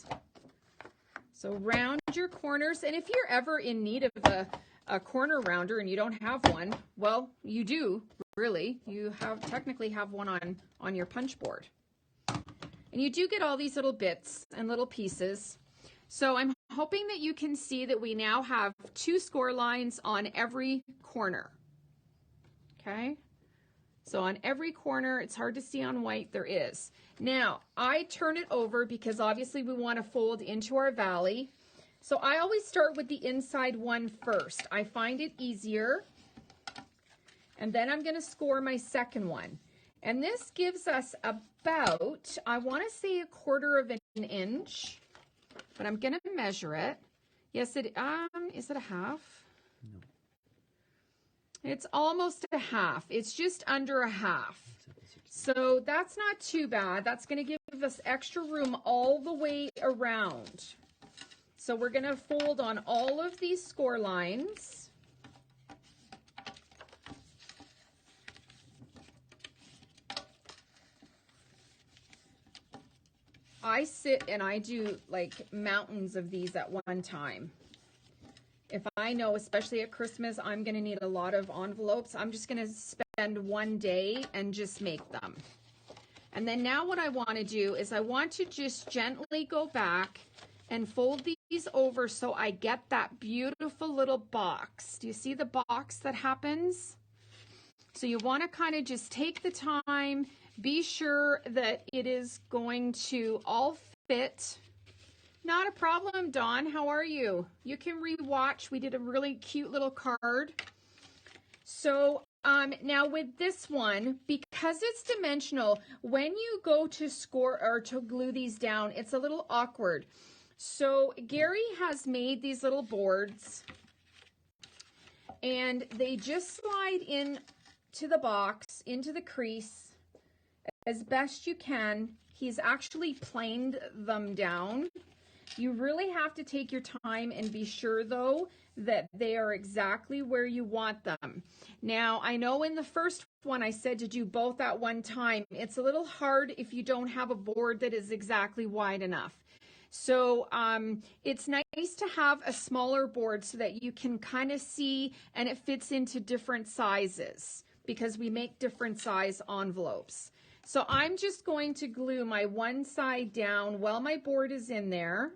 So round your corners, and if you're ever in need of a corner rounder and you don't have one, well, you do, really. You technically have one on your punch board. And you do get all these little bits and little pieces. So I'm hoping that you can see that we now have 2 score lines on every corner. Okay? So on every corner, it's hard to see on white, there is. Now, I turn it over because obviously we want to fold into our valley. So I always start with the inside one first. I find it easier. And then I'm going to score my second one. And this gives us about, I want to say 1/4 of an inch, but I'm going to measure it. Yes, is it a half? No. It's almost a half. It's just under a half. So that's not too bad. That's going to give us extra room all the way around. So we're going to fold on all of these score lines. I sit and I do like mountains of these at one time. If I know, especially at Christmas, I'm going to need a lot of envelopes, I'm just going to spend one day and just make them. And then now what I want to do is I want to just gently go back and fold these over so I get that beautiful little box. Do you see the box that happens? So you want to kind of just take the time, be sure that it is going to all fit. Not a problem, Dawn. How are you? You can re-watch. We did a really cute little card. So now with this one, because it's dimensional, when you go to score or to glue these down, it's a little awkward. So Gary has made these little boards, and they just slide in to the box, into the crease as best you can. He's actually planed them down. You really have to take your time and be sure though that they are exactly where you want them. Now, I know in the first one I said to do both at one time. It's a little hard if you don't have a board that is exactly wide enough. So it's nice to have a smaller board so that you can kind of see, and it fits into different sizes because we make different size envelopes. So I'm just going to glue my one side down while my board is in there.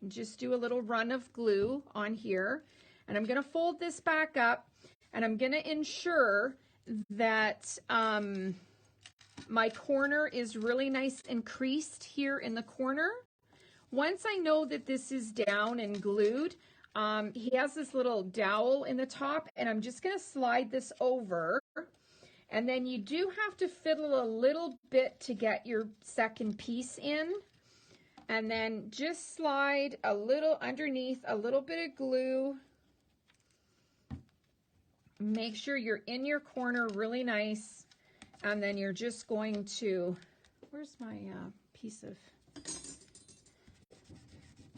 Just do a little run of glue on here, and I'm going to fold this back up, and I'm going to ensure that my corner is really nice and creased here in the corner. Once I know that this is down and glued, he has this little dowel in the top, and I'm just going to slide this over. And then you do have to fiddle a little bit to get your second piece in. And then just slide a little underneath, a little bit of glue. Make sure you're in your corner really nice. And then you're just going to, where's my piece of,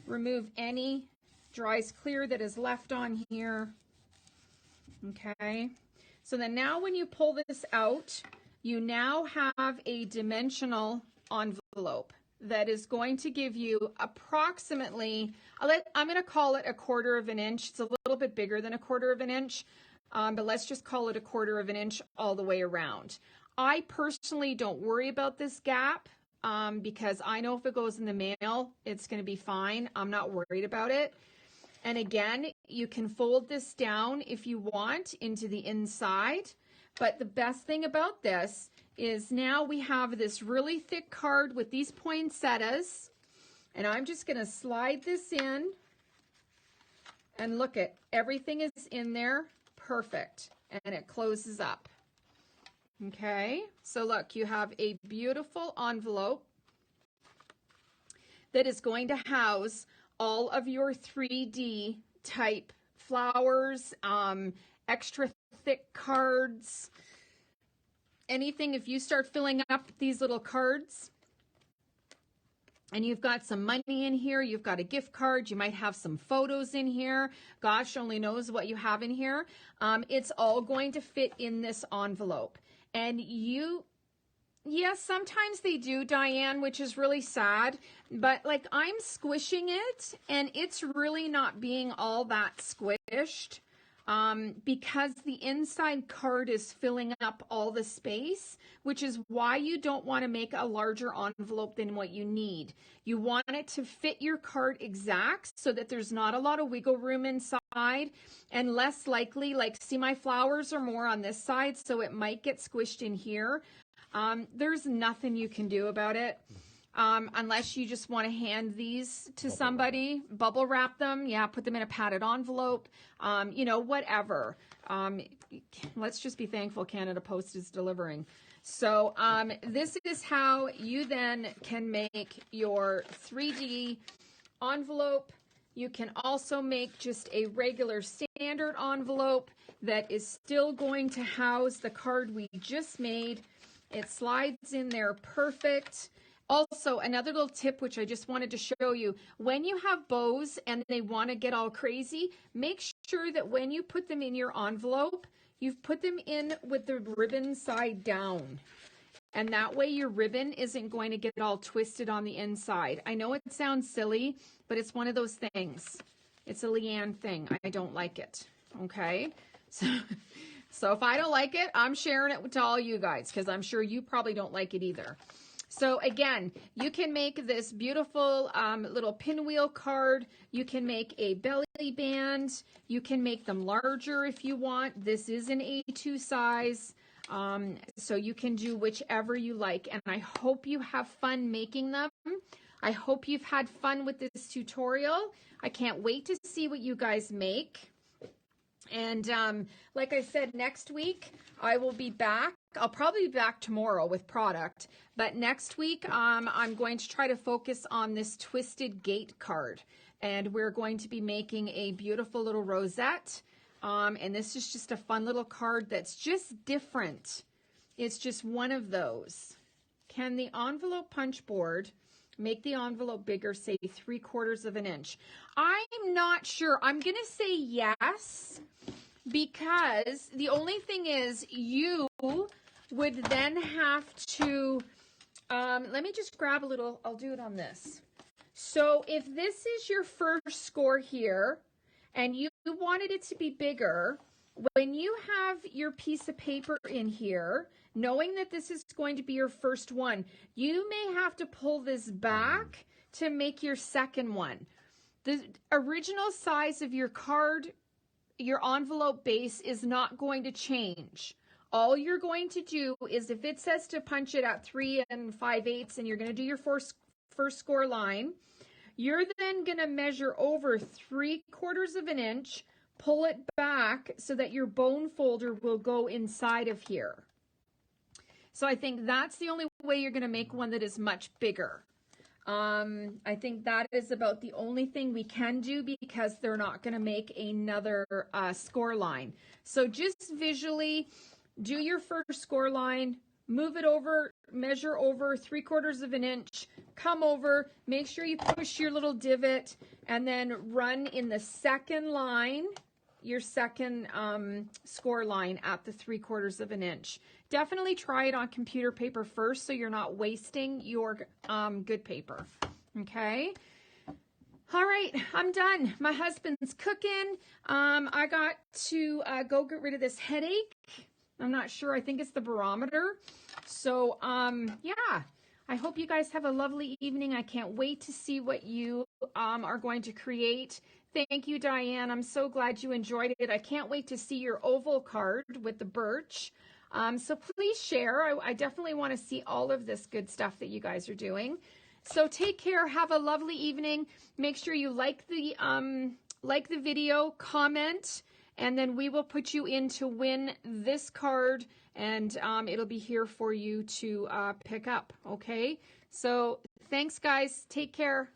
remove any dries clear that is left on here. Okay. So then now when you pull this out, you now have a dimensional envelope that is going to give you approximately, I'm going to call it 1/4 of an inch. It's a little bit bigger than 1/4 of an inch, but let's just call it 1/4 of an inch all the way around. I personally don't worry about this gap because I know if it goes in the mail, it's going to be fine. I'm not worried about it. And again, you can fold this down if you want into the inside. But the best thing about this is now we have this really thick card with these poinsettias. And I'm just going to slide this in. And look at everything is in there. Perfect. And it closes up. Okay. So look, you have a beautiful envelope that is going to house all of your 3D type flowers, extra thick cards, anything. If you start filling up these little cards and you've got some money in here, you've got a gift card, you might have some photos in here, gosh only knows what you have in here, it's all going to fit in this envelope. And yes, sometimes they do, Diane, which is really sad, but like I'm squishing it and it's really not being all that squished because the inside card is filling up all the space, which is why you don't want to make a larger envelope than what you need. You want it to fit your card exact so that there's not a lot of wiggle room inside, and less likely, like see my flowers are more on this side, so it might get squished in here. There's nothing you can do about it unless you just want to hand these to somebody, bubble wrap them, yeah, put them in a padded envelope, you know, whatever. Let's just be thankful Canada Post is delivering. So this is how you then can make your 3D envelope. You can also make just a regular standard envelope that is still going to house the card we just made. It slides in there perfect. Also, another little tip which I just wanted to show you, when you have bows and they want to get all crazy, make sure that when you put them in your envelope, you've put them in with the ribbon side down. And that way your ribbon isn't going to get all twisted on the inside. I know it sounds silly, but it's one of those things. It's a Leanne thing. I don't like it. Okay? So if I don't like it, I'm sharing it to all you guys because I'm sure you probably don't like it either. So again, you can make this beautiful little pinwheel card. You can make a belly band. You can make them larger if you want. This is an A2 size. So you can do whichever you like. And I hope you have fun making them. I hope you've had fun with this tutorial. I can't wait to see what you guys make. And like I said, next week I will be back. I'll probably be back tomorrow with product, but next week I'm going to try to focus on this Twisted Gate card, and we're going to be making a beautiful little rosette. And this is just a fun little card that's just different. It's just one of those. Can the envelope punch board make the envelope bigger, say 3/4 of an inch? I'm not sure. I'm going to say yes, because the only thing is you would then have to, let me just grab a little, I'll do it on this. So if this is your first score here and you wanted it to be bigger, when you have your piece of paper in here, knowing that this is going to be your first one, you may have to pull this back to make your second one. The original size of your card, your envelope base, is not going to change. All you're going to do is, if it says to punch it at 3 5/8 and you're going to do your first score line, you're then going to measure over 3/4 of an inch, pull it back so that your bone folder will go inside of here. So I think that's the only way you're going to make one that is much bigger. I think that is about the only thing we can do, because they're not going to make another score line. So just visually do your first score line, move it over, measure over 3/4 of an inch, come over, make sure you push your little divot, and then run in the second line, your second score line at the 3/4 of an inch. Definitely try it on computer paper first, so you're not wasting your good paper. Okay. All right, I'm done. My husband's cooking. I got to go get rid of this headache. I'm not sure. I think it's the barometer. So, yeah, I hope you guys have a lovely evening. I can't wait to see what you are going to create. Thank you, Diane. I'm so glad you enjoyed it. I can't wait to see your oval card with the birch. So please share. I definitely want to see all of this good stuff that you guys are doing. So take care. Have a lovely evening. Make sure you like the video, comment, and then we will put you in to win this card, and it'll be here for you to pick up. Okay. So thanks, guys. Take care.